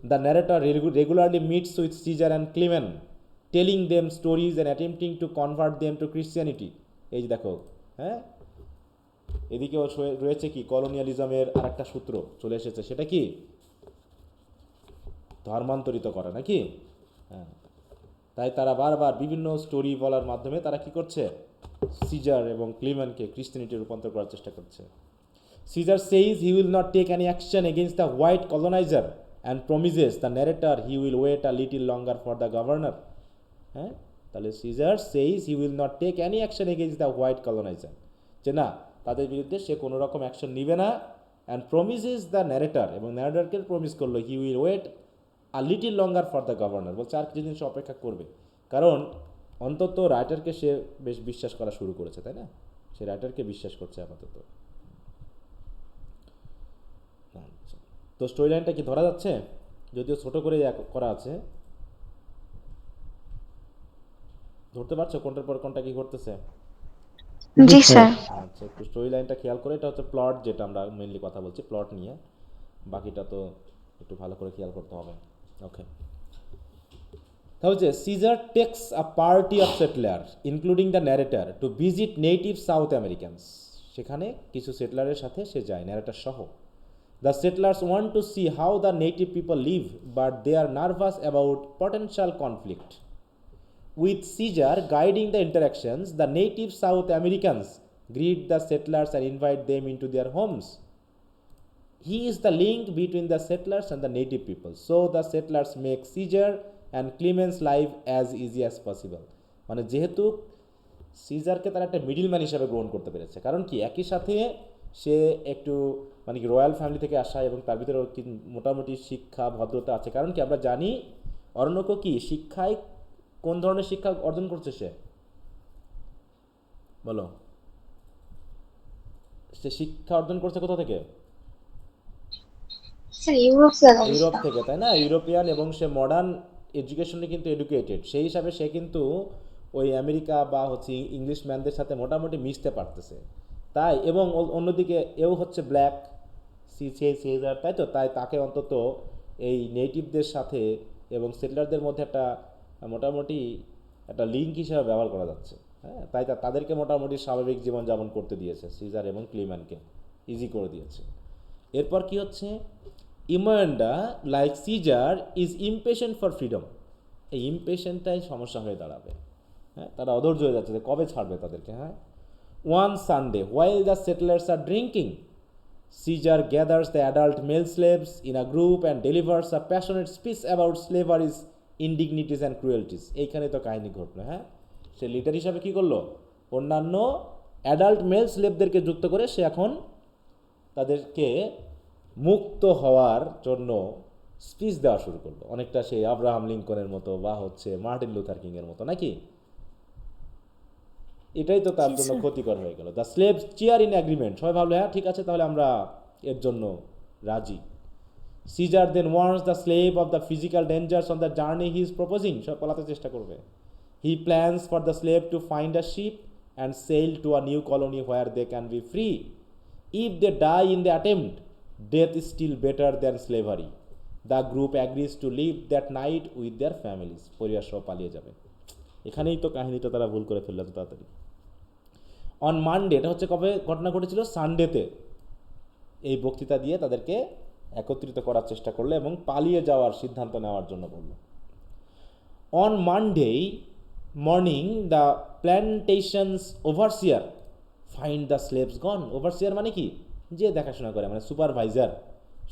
The narrator regularly meets with Caesar and Clemene, telling them stories and attempting to convert them to Christianity. এই যে দেখো, হ্যাঁ, এদিকেও রয়েছে কি কলোনিয়ালিজমের আর একটা সূত্র চলে এসেছে, সেটা কি ধর্মান্তরিত করা নাকি? হ্যাঁ, তাই তারা বারবার বিভিন্ন স্টোরি বলার মাধ্যমে তারা কি করছে? সিজার এবং ক্লিমেনকে খ্রিস্টানিটি রূপান্তর করার চেষ্টা করছে। Caesar says he will not take any action against the white coloniser and promises the narrator he will wait a little longer for the governor. হ্যাঁ, তাহলে Caesar says he will not take any action against the white coloniser, যে না, তাদের বিরুদ্ধে সে কোনো রকম অ্যাকশন নিবে না। অ্যান্ড প্রমিজেস দ্য ন্যারেটর, এবং ন্যারেটরকে প্রমিস করলো he will wait a little longer for the governor, বলছে আর কিছুদিন সে অপেক্ষা করবে, কারণ অন্তত রাইটারকে সে বেশ বিশ্বাস করা শুরু করেছে, তাই না? সে রাইটারকে বিশ্বাস করছে আপাতত। আচ্ছা, তো স্টোরি লাইনটা কি ধরা যাচ্ছে? যদিও ছোট করে করা আছে, ধরতে পারছো কোনটার পর কোনটা কি ঘটতেছে? জি স্যার। আচ্ছা, একটু স্টোরি লাইনটা খেয়াল করে, এটা হচ্ছে প্লট, যেটা আমরা মেনলি কথা বলছি প্লট নিয়ে, বাকিটা তো একটু ভালো করে খেয়াল করতে হবে। ওকে, তাহলে Caesar takes a party of settler including the narrator to visit native South Americans. সেখানে কিছু সেটলারের সাথে সে যায়, ন্যারেটর সহ। The settlers want to see how the native people live, but they are nervous about potential conflict. With Caesar guiding the interactions, the native South Americans greet the settlers and invite them into their homes. He is the link between the settlers and the native people. So the settlers make Caesar and Clement's life as easy as possible. মানে যেহেতু সিজারকে তারা একটা মিডলম্যান হিসাবে গ্রহণ করতে পেরেছে, কারণ কি একই সাথে সে একটু মানে কি রয়্যাল ফ্যামিলি থেকে আসা, এবং তার ভিতরে মোটামুটি শিক্ষা ভদ্রতা আছে। কারণ কি আমরা জানি অরণ্যকো কি শিক্ষায় কোন ধরনের শিক্ষা অর্জন করছে সে, বলো? সে শিক্ষা অর্জন করছে কোথা থেকে? ইউরোপ থেকে, তাই না? ইউরোপিয়ান, এবং সে মডার্ন এডুকেশনে কিন্তু এডুকেটেড, সেই হিসাবে সে কিন্তু ওই আমেরিকা বা হচ্ছে ইংলিশ ম্যানদের সাথে মোটামুটি মিশতে পারতেছে, তাই। এবং অন্যদিকে এও হচ্ছে ব্ল্যাক সিজার, তাই তো, তাই তাকে অন্তত এই নেটিভদের সাথে এবং সেটলারদের মধ্যে একটা মোটামুটি একটা লিঙ্ক হিসাবে ব্যবহার করা যাচ্ছে। হ্যাঁ, তাই তাদেরকে মোটামুটি স্বাভাবিক জীবনযাপন করতে দিয়েছে সিজার এবং ক্লিম্যানকে, ইজি করে দিয়েছে। এরপর কি হচ্ছে, Imoinda like Caesar is impatient for freedom. এই ইমপেশেন্টটাই সমস্যা হয়ে দাঁড়াবে। হ্যাঁ, তারা অধৈর্য হয়ে যাচ্ছে যে কবে ছাড়বে তাদেরকে। হ্যাঁ, one Sunday while the settlers are drinking, Caesar gathers the adult male slaves in a group and delivers a passionate speech about slavery's indignities and cruelties. এইখানে তো কাহিনী ঘটলো। হ্যাঁ, সে লিডার হিসাবে কী করলো, অন্যান্য অ্যাডাল্ট মেল স্লেভদেরকে যুক্ত করে সে এখন তাদেরকে মুক্ত হওয়ার জন্য স্পিচ দেওয়া শুরু করলো, অনেকটা সে আব্রাহাম লিঙ্কনের মতো বা হচ্ছে মার্টিন লুথার কিংয়ের মতো নাকি। এটাই তো তার জি জন্য স্যার। ক্ষতিকর হয়ে গেল। The slaves cheer in agreement, সবাই ভাবলো হ্যাঁ ঠিক আছে তাহলে আমরা এর জন্য রাজি। Caesar then warns the slave of the physical dangers on the journey he is proposing, সব পালাতে চেষ্টা করবে। He plans for the slave to find a ship and sail to a new colony where they can be free. If they die in the attempt, death is still better than slavery. The group agrees to leave that night with their families, পরিবার সহ পালিয়ে যাবে। এখানেই তো কাহিনীটা তারা ভুল করে ফেললো তো তাড়াতাড়ি। অন মানডে, এটা হচ্ছে কবে ঘটনা ঘটেছিল, সানডেতে এই বক্তৃতা দিয়ে তাদেরকে একত্রিত করার চেষ্টা করলো এবং পালিয়ে যাওয়ার সিদ্ধান্ত নেওয়ার জন্য বলল। On Monday morning the plantation's overseer find the slaves gone. Overseer মানে কি, যে দেখাশোনা করে, মানে সুপারভাইজার,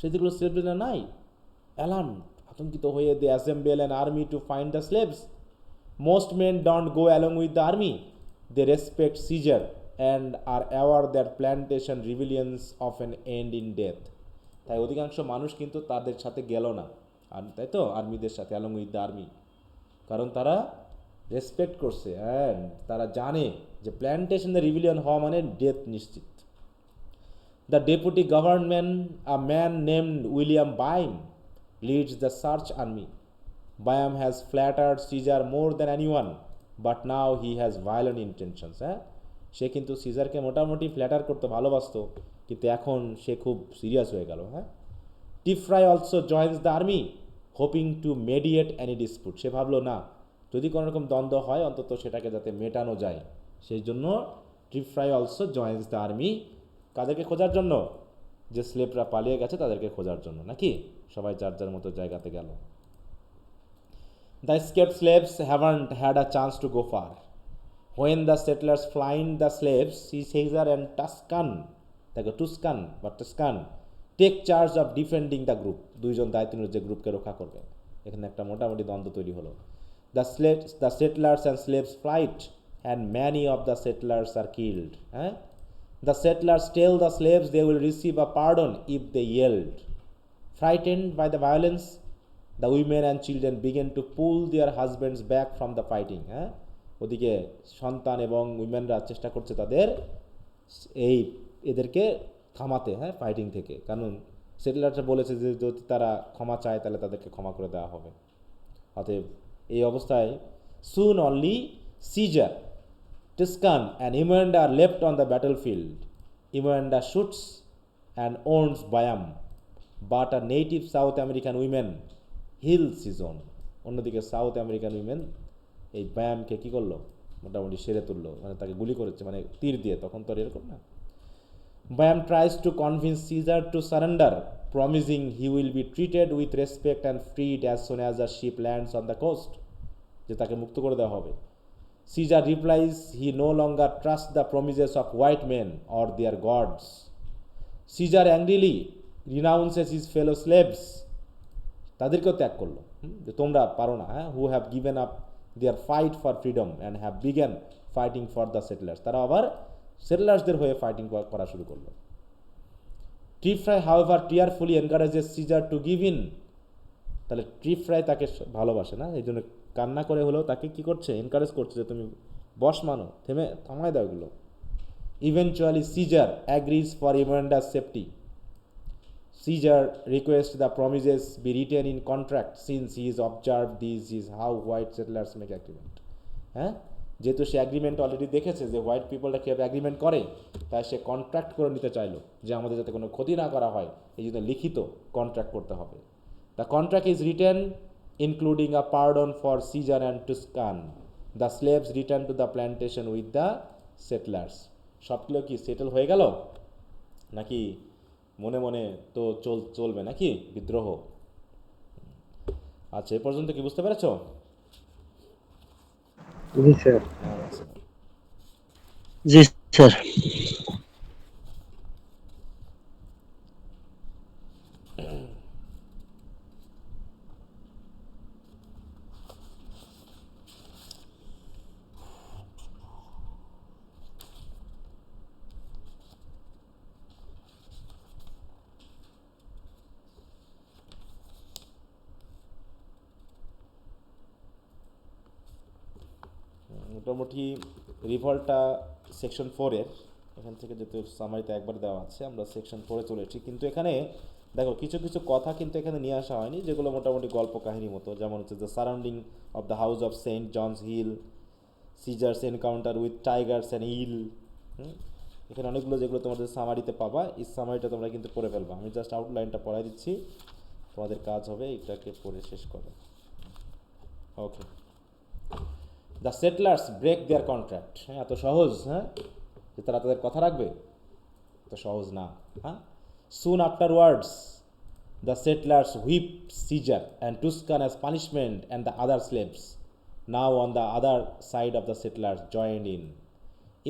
সেগুলো স্লেভরা নাই। অ্যালার্ম, আতঙ্কিত হয়ে they assemble an army to find the slaves. Most men don't go along with the army, they respect Caesar and are aware that plantation rebellions often end in death. তাই অধিকাংশ মানুষ কিন্তু তাদের সাথে গেল না, আর তাই তো আর্মিদের সাথে অ্যালং উইথ দ্য আর্মি, কারণ তারা রেসপেক্ট করছে অ্যান্ড তারা জানে যে প্ল্যান্টেশনে রিভিলিয়ন হওয়া মানে ডেথ নিশ্চিত। The deputy government, a man named William Byam, leads the search army. Bayam has flattered Caesar more than anyone, but now he has violent intentions. হ্যাঁ, সে কিন্তু সিজারকে মোটামুটি ফ্ল্যাটার করতে ভালোবাসতো, কিন্তু এখন সে খুব সিরিয়াস হয়ে গেল। হ্যাঁ, Trefry also joins the army hoping to mediate any dispute. সে ভাবলো না, যদি কোনো রকম দ্বন্দ্ব হয় অন্তত সেটাকে যাতে মেটানো যায়, সেই জন্য টিফ্রাই অলসো জয়েন্স দ্য আর্মি। কাদেরকে খোঁজার জন্য, যে স্লেভরা পালিয়ে গেছে তাদেরকে খোঁজার জন্য নাকি, সবাই যার যার মতো জায়গাতে গেল। The escaped slaves haven't had a chance to go far. When the settlers find the slaves, Caesar and Tuscan take charge of defending the group. দুইজন দায়িত্ব নিয়ে যে গ্রুপকে রক্ষা করবে, এখানে একটা মোটামুটি দ্বন্দ্ব তৈরি হলো। The settlers and slaves fight and many of the settlers are killed. The settlers tell the slaves they will receive a pardon if they yield. Frightened by the violence, the women and children begin to pull their husbands back from the fighting. হ্যাঁ, ওদিকে সন্তান এবং উইমেনরা চেষ্টা করছে তাদের এদেরকে থামাতে, হ্যাঁ, ফাইটিং থেকে, কারণ সেটেলাররা বলেছে যে যদি তারা ক্ষমা চায় তাহলে তাদেরকে ক্ষমা করে দেওয়া হবে। অতএব এই অবস্থায় soon only Caesar, Tuscan and Imanda are left on the battlefield. Imanda shoots and owns Bayam, but a native South American women hills season. অন্যদিকে সাউথ আমেরিকান উইমেন এই ব্যায়ামকে কী করলো, মোটামুটি সেরে তুললো, মানে তাকে গুলি করেছে, মানে তীর দিয়ে, তখন তো আর এরকম না। Byam tries to convince Caesar to surrender, promising he will be treated with respect and freed as soon as the ship lands on the coast, যে তাকে মুক্ত করে দেওয়া হবে। Caesar replies he no longer trust the promises of white men or their gods. Caesar angrily renounces his fellow slaves, তাদেরকেও ত্যাগ করলো, যে তোমরা পারো না। হ্যাঁ, who have given up their fight for freedom and have began fighting for the settlers, তারা আবার সেটেলার্সদের হয়ে ফাইটিং করা শুরু করলো। Trefry however tearfully encourages Caesar to give in, তাহলে ট্রিফ্রাই তাকে ভালোবাসে না, এই জন্য কান্না করে হলেও তাকে কী করছে, এনকারেজ করছে যে তুমি বস মানো, থামায় দাও এগুলো। Eventually Caesar agrees for Imoinda's safety. Caesar requests the promises be written in contract since he is observed this is how white settlers make agreement. হ্যাঁ, যেহেতু সে অ্যাগ্রিমেন্ট অলরেডি দেখেছে যে হোয়াইট পিপলরা কীভাবে অ্যাগ্রিমেন্ট করে, তাই সে কন্ট্রাক্ট করে নিতে চাইলো যে আমাদের যাতে কোনো ক্ষতি না করা হয়, এই জন্য লিখিত কন্ট্রাক্ট করতে হবে। The contract is written including a pardon for Caesar and Tuscan. The slaves return to the plantation with the settlers. সবগুলো কি সেটেল হয়ে গেল, নাকি মনে মনে তো চলবে নাকি বিদ্রোহ? আচ্ছা, এ পর্যন্ত কি বুঝতে পেরেছ? জি স্যার। আচ্ছা, জি স্যার। মোটামুটি রিভল্টটা সেকশন 4-এর, এখান থেকে যেহেতু সামারিতে একবার দেওয়া আছে, আমরা সেকশন 4-এ চলে এসেছি। কিন্তু এখানে দেখো কিছু কিছু কথা কিন্তু এখানে নিয়ে আসা হয়নি, যেগুলো মোটামুটি গল্প কাহিনীর মতো, যেমন হচ্ছে the surrounding of the house of Saint John's hill, Caesar's encounter with tigers and eel. এখানে অনেকগুলো যেগুলো তোমাদের সামারিতে পাবা, এই সামারিটা তোমরা কিন্তু পড়ে ফেলবা। আমি জাস্ট আউটলাইনটা পড়াই দিচ্ছি, তোমাদের কাজ হবে এটাকে পড়ে শেষ করো। Okay, the settlers break their contract. হ্যাঁ, এত সহজ? হ্যাঁ, যে তারা তাদের কথা রাখবে? তো সহজ না। হ্যাঁ, soon afterwards the settlers whip Caesar and Tuscan as punishment and the other slaves now on the other side of the settlers joined in.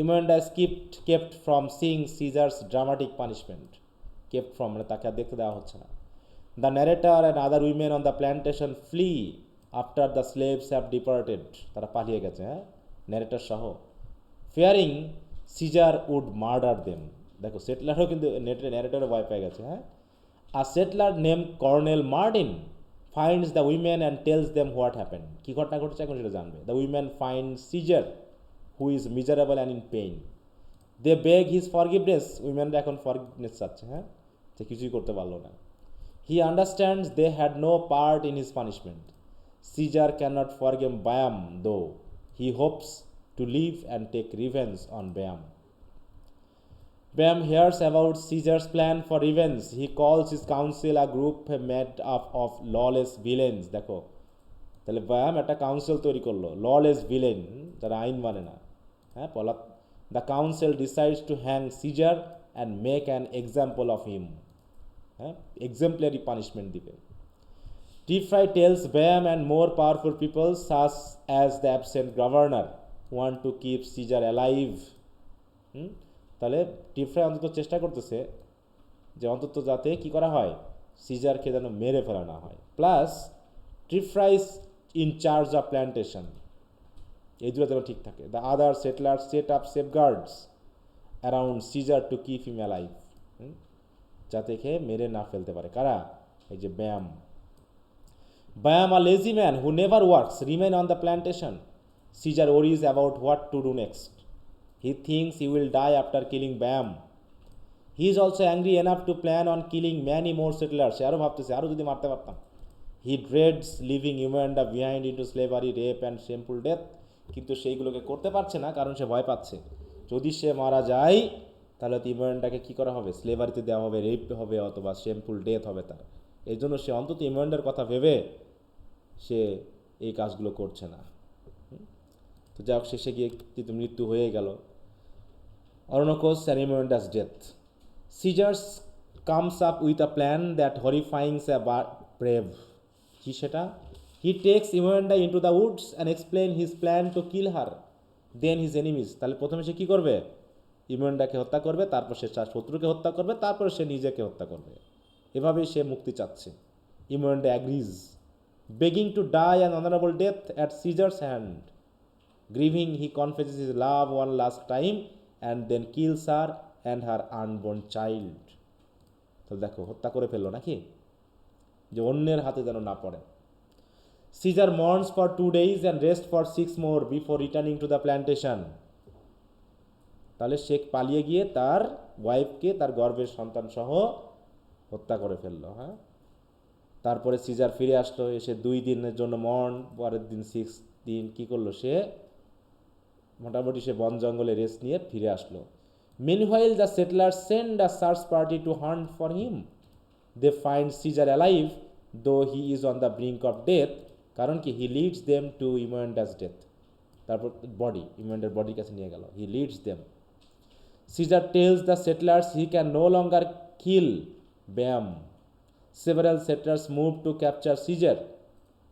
Imoinda's kept from seeing Caesar's dramatic punishment. Kept from মানে তাকে আর দেখতে দেওয়া হচ্ছে না। The narrator and other women on the plantation flee after the slaves have departed. তারা পালিয়ে গেছে, হ্যাঁ, ন্যারেটর সহ। Fearing Caesar would murder them. দেখো সেটলারও কিন্তু ন্যারেটরও ভয় পেয়ে গেছে। হ্যাঁ, a settler name Colonel Martin finds the women and tells them what happen. কী ঘটনা ঘটেছে এখন সেটা জানবে। The women find Caesar who is miserable and in pain. They beg his forgiveness. উইমেনরা এখন ফরগিভনেস চাচ্ছে, হ্যাঁ, সে কিছুই করতে পারলো না। He understands they had no part in his punishment. Caesar cannot forgive Bam, though. He hopes to live and take revenge on Bam. Bam hears about Caesar's plan for revenge. He calls his council a group made up of lawless villains. দেখো তাহলে ব্যায়াম একটা কাউন্সিল তৈরি করলো, ললেস ভিলেন, যারা আইন মানে না। হ্যাঁ, the council decides to hang Caesar and make an example of him. হ্যাঁ, এক্সাম্পলারি পানিশমেন্ট দিবে। Trefry tells Byam and more powerful people sus as the absent governor wants to keep Caesar alive. তাহলে টিফ্রাই অন্তত চেষ্টা করতেছে যে অন্তত যাতে কী করা হয়, সিজারকে যেন মেরে ফেলা না হয়। Plus Trefry in charge of plantation, এই দুটো যেন ঠিক থাকে। The other settler set up safeguards around Caesar to keep him alive, যাতে খেয়ে মেরে না ফেলতে পারে। কারা? এই যে Byam. Byam a lazy man who never works remain on the plantation. Caesar worries about what to do next. He thinks he will die after killing Byam. He is also angry enough to plan on killing many more settler. সে আরও ভাবতেছে আরও যদি মারতে পারতাম। He dreads leaving Imoinda behind into slavery, rape and shameful death. কিন্তু সেইগুলোকে করতে পারছে না, কারণ সে ভয় পাচ্ছে যদি সে মারা যায় তাহলে তো ইমরানটাকে কী করা হবে, স্লেভারিতে দেওয়া হবে, রেপ হবে, অথবা শেমফুল ডেথ হবে তার। এই জন্য সে অন্তত ইমরানের কথা ভেবে সে এই কাজগুলো করছে না। তো যাই হোক, শেষে গিয়ে কিন্তু মৃত্যু হয়ে গেল। Oroonoko's and Imoinda's death. Caesar's comes up with a plan that horrifies a brave. কি সেটা? He takes Imoinda into the woods and explain his plan to kill her then his enemies. তাহলে প্রথমে সে কী করবে? ইমরান্ডাকে হত্যা করবে, তারপর সে তার শত্রুকে হত্যা করবে, তারপর সে নিজেকে হত্যা করবে। এভাবেই সে মুক্তি চাচ্ছে। Imoinda agrees, begging to die an honourable death at Caesar's hand. Grieving he confesses his love one last time and then kills her and her unborn child. তো দেখো, হত্যা করে ফেললো নাকি, যে অন্যের হাতে যেন না পড়ে। Caesar mourns for 2 days and rest for 6 more before returning to the plantation. তাহলে সে পালিয়ে গিয়ে তার ওয়াইফকে তার গর্ভের সন্তান সহ হত্যা করে ফেললো। হ্যাঁ, তারপরে সিজার ফিরে আসলো, এসে 2 দিনের জন্য মর্ন, পরের দিন 6 দিন কী করলো, সে মোটামুটি সে বন জঙ্গলে রেস্ট নিয়ে ফিরে আসলো। Meanwhile the settler send a search party to hunt for him. They find Caesar alive though he is on the brink of death. কারণ কি? He leads them to Imoinda's death. তারপর বডি ইমুয়েন্ডার বডির কাছে নিয়ে গেল, he leads them. Caesar tells the settlers he can no longer kill Bam. Several settlers move to capture Caesar.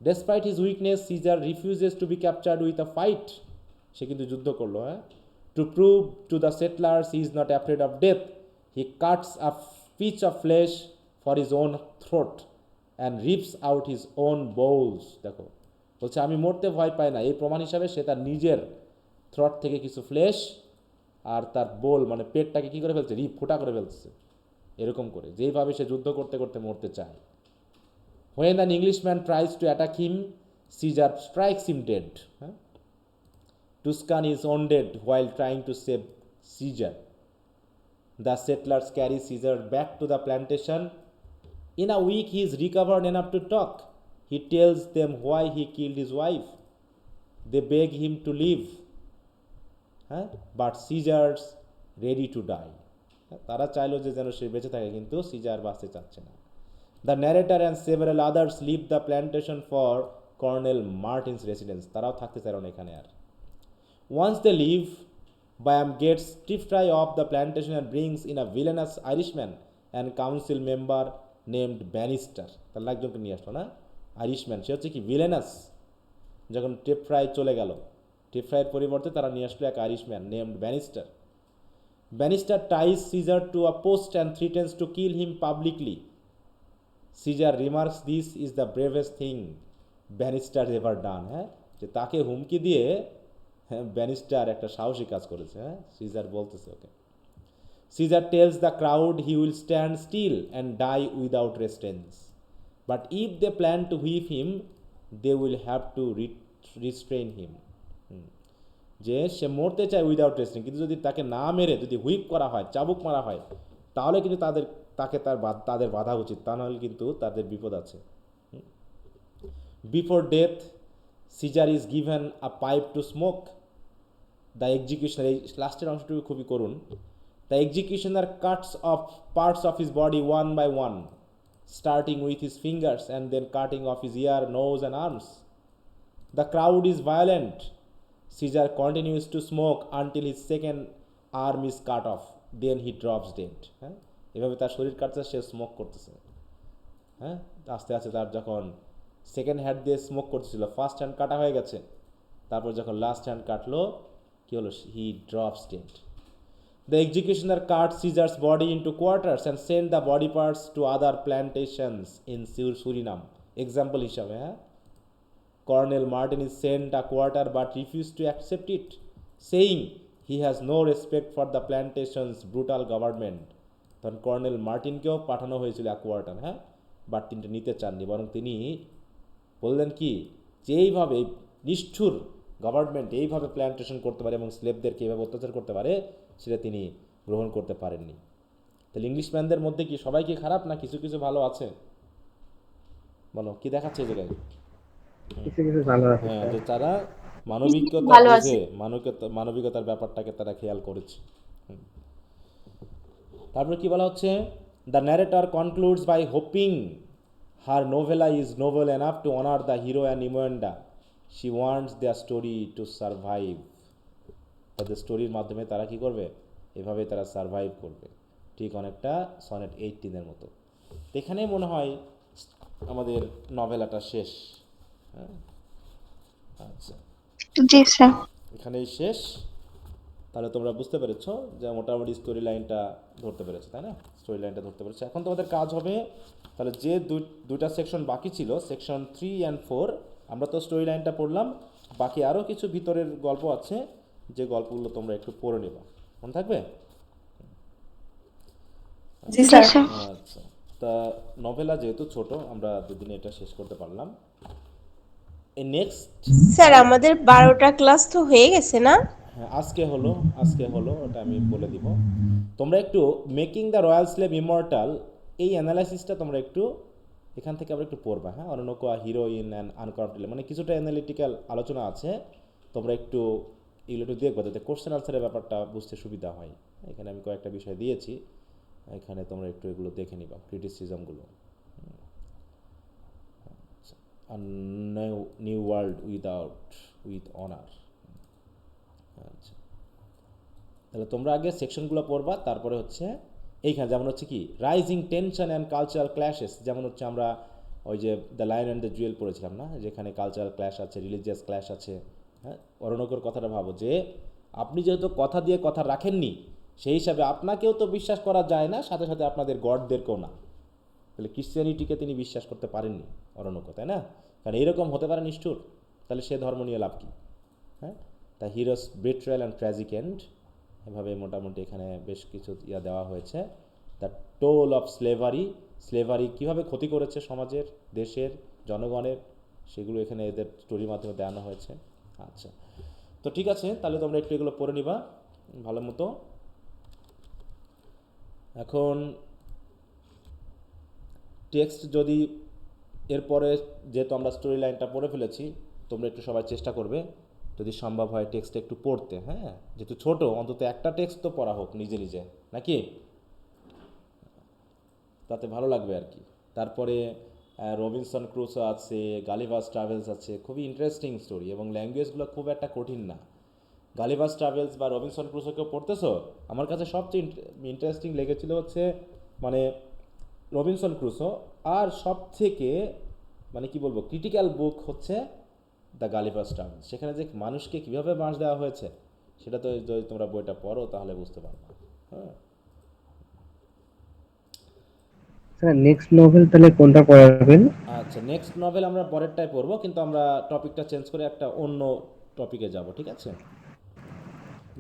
Despite his weakness, Caesar refuses to be captured with a fight. সে কিন্তু যুদ্ধ করলো, হ্যাঁ। To prove to the settlers he is not afraid of death, he cuts a piece of flesh for his own throat and rips out his own bowels. দেখো বলছে আমি মরতে ভয় পাই না, এই প্রমাণ হিসাবে সে তার নিজের থ্রট থেকে কিছু ফ্লেশ আর তার বোল মানে পেটটাকে কী করে ফেলছে, রিপ ফোটা করে ফেলছে, এরকম করে যেইভাবে সে যুদ্ধ করতে করতে মরতে চায়। When an Englishman tries to attack him, Caesar strikes him dead. Tuscan is wounded while trying to save Caesar. The settlers carry Caesar back to the plantation. In a week he is recovered enough to talk. He tells them why he killed his wife. They beg him to leave. But Caesar's ready to die. তারা চাইলো যে যেন সে বেঁচে থাকে, কিন্তু সিজার বাঁচতে চাচ্ছে না। The narrator and several others leave the plantation for Colonel Martin's residence. তারাও থাকতে চাইল না এখানে আর। Once they leave, Byam gets tipfry off the plantation and brings in a villainous Irishman and council member named Bannister. তার একজনকে নিয়ে আসলো না, আইরিশম্যান, সে হচ্ছে কি ভিলেনাস। যখন টিপফ্রাই চলে গেল, টিপফ্রাইয়ের পরিবর্তে তারা নিয়ে আসলো এক Irishman named Bannister. Bannister ties Caesar to a post and threatens to kill him publicly. Caesar remarks this is the bravest thing Bannister ever done. হ্যাঁ, যে তাকে হুমকি দিয়ে ব্যানিস্টার একটা সাহসী কাজ করেছে। হ্যাঁ, সিজার বলতেছে ওকে। Caesar tells the crowd he will stand still and die without restraints. But if they plan to whip him, they will have to restrain him. যে সে মরতে চায় উইদাউট রেস্টিং, কিন্তু যদি তাকে না মেরে যদি হুইপ করা হয়, চাবুক মারা হয়, তাহলে কিন্তু তাদের বাধা উচিত, তা নাহলে কিন্তু তাদের বিপদ আছে। Before death Caesar is given a pipe to smoke. The executioner, এই লাস্টের অংশটুকু খুবই করুন। The executioner cuts off parts of his body one by one, starting with his fingers and then cutting off his ear, nose and arms. The crowd is violent. Caesar continues to smoke until his second arm is cut off. Then he drops dead. হ্যাঁ, এভাবে তার শরীর কাটছে, সে স্মোক করতেছে। হ্যাঁ, আস্তে আস্তে তার যখন সেকেন্ড হ্যান্ড দিয়ে স্মোক করতেছিল, ফার্স্ট হ্যান্ড কাটা হয়ে গেছে, তারপর যখন লাস্ট হ্যান্ড কাটলো কী হলো, he drops dead. The executioner cut Caesar's body into quarters and send the body parts to other plantations in Surinam. Example হিসাবে, হ্যাঁ, Colonel Martin is sent a quarter but refused to accept it, saying he has no respect for the plantation's brutal government. তখন কর্নেল মার্টিনকেও পাঠানো হয়েছিল এক কোয়ার্টার, হ্যাঁ, বাট তিনি নিতে চাননি, বরং তিনি বললেন কি, যে এইভাবে নিষ্ঠুর গভর্নমেন্ট এইভাবে প্ল্যান্টেশন করতে পারে এবং স্লেভদেরকে এইভাবে অত্যাচার করতে পারে, সেটা তিনি গ্রহণ করতে পারেননি। তাহলে ইংলিশম্যানদের মধ্যে কি সবাই কি খারাপ, না কিছু কিছু ভালো আছে? বলো, কি দেখাচ্ছে এই জায়গায়? হ্যাঁ, যে তারা মানবিকতা বুঝে, মানবিকতার ব্যাপারটাকে তারা খেয়াল করেছে। তারপরে কি বলা হচ্ছে, the narrator concludes by hoping her novella is noble enough to honour the hero and Imoinda, she wants their story to survive. তাদের স্টোরির মাধ্যমে তারা কি করবে, এভাবে তারা সারভাইভ করবে, ঠিক অনেকটা সনেট 18-এর মতো। এখানেই মনে হয় আমাদের নভেলাটা শেষ। আচ্ছা, জি স্যার, এখানেই শেষ। তাহলে তোমরা বুঝতে পেরেছো যে মোটামুটি স্টোরি লাইনটা ধরতে পেরেছো, তাই না? স্টোরি লাইনটা ধরতে পেরেছো। এখন তোমাদের কাজ হবে, তাহলে যে দুইটা সেকশন বাকি ছিল, সেকশন 3 and 4, আমরা তো স্টোরি লাইনটা পড়লাম, বাকি আরও কিছু ভিতরের গল্প আছে, যে গল্পগুলো তোমরা একটু পড়ে নেবা, মনে থাকবে? জি স্যার। আচ্ছা, তা নভেলা যেহেতু ছোট, আমরা দুদিনে এটা শেষ করতে পারলাম। নেক্সট স্যার আমাদের 12টা ক্লাস তো হয়ে গেছে না? হ্যাঁ, আজকে হলো, ওটা আমি বলে দিব। তোমরা একটু making the royal slave immortal, এই অ্যানালাইসিসটা তোমরা একটু এখান থেকে আবার একটু পড়বা। হ্যাঁ, অরোনোকো হিরোইন অ্যান্ড আনকরাপ্টেবল, মানে কিছুটা অ্যানালিটিক্যাল আলোচনা আছে, তোমরা একটু এগুলো একটু দেখবো, যাতে কোশ্চেন আনসারের ব্যাপারটা বুঝতে সুবিধা হয়। এখানে আমি কয়েকটা বিষয় দিয়েছি, এখানে তোমরা একটু এগুলো দেখে নিবা, ক্রিটিসিজমগুলো। নিউ ওয়ার্ল্ড উইথ অনার, আচ্ছা, তাহলে তোমরা আগে সেকশনগুলো পড়বা, তারপরে হচ্ছে এইখানে যেমন হচ্ছে কি rising tension and cultural clashes, যেমন হচ্ছে আমরা ওই যে the lion and the Jewel পড়েছিলাম না, যেখানে কালচারাল ক্ল্যাশ আছে, রিলিজিয়াস ক্ল্যাশ আছে। হ্যাঁ, অরণকর কথাটা ভাবো যে আপনি যেহেতু কথা দিয়ে কথা রাখেননি, সেই হিসাবে আপনাকেও তো বিশ্বাস করা যায় না, সাথে সাথে আপনাদের গডদেরকেও না। তাহলে ক্রিশ্চিয়ানিটিকে তিনি বিশ্বাস করতে পারেননি অরণক, তাই না? কারণ এইরকম হতে পারে নিষ্ঠুর, তাহলে সে ধর্ম নিয়ে লাভ কী? হ্যাঁ, the hero's betrayal and tragic end, এভাবে মোটামুটি এখানে বেশ কিছু দেওয়া হয়েছে। The toll of slavery, slavery কীভাবে ক্ষতি করেছে সমাজের, দেশের, জনগণের, সেগুলো এখানে এদের স্টোরির মাধ্যমে দেওয়ানো হয়েছে। আচ্ছা, তো ঠিক আছে, তাহলে তোমরা একটু এগুলো পড়ে নিবা ভালো মতো। এখন টেক্সট যদি এরপরে, যেহেতু আমরা স্টোরি লাইনটা পড়ে ফেলেছি, তোমরা একটু সবাই চেষ্টা করবে যদি সম্ভব হয় টেক্সটটা একটু পড়তে। হ্যাঁ, যেহেতু ছোটো, অন্তত একটা টেক্সট তো পড়া হোক নিজে নিজে, নাকি? তাতে ভালো লাগবে আর কি। তারপরে রবিনসন ক্রুসো আছে, গালিভার্স ট্রাভেলস আছে, খুবই ইন্টারেস্টিং স্টোরি, এবং ল্যাঙ্গুয়েজগুলো খুব একটা কঠিন না। গালিভার্স ট্রাভেলস বা রবিনসন ক্রুসোকেও পড়তেছো? আমার কাছে সবচেয়ে ইন্টারেস্টিং লেগেছিল হচ্ছে মানে রবিনসন ক্রুসো, আর সব থেকে মানে কি বলবো ক্রিটিক্যাল বুক হচ্ছে দ্য গালিভার্স ট্রাভেলস। সেখানে যে মানুষকে কীভাবে বাঁশ দেওয়া হয়েছে, সেটা তো যদি তোমরা বইটা পড়ো তাহলে বুঝতে পারবে। হ্যাঁ, স্যার নেক্সট নোবেল তাহলে কোনটা পড়াবেন? আচ্ছা, নেক্সট নভেল আমরা পরেরটাই পড়বো, কিন্তু আমরা টপিকটা চেঞ্জ করে একটা অন্য টপিকে যাব, ঠিক আছে?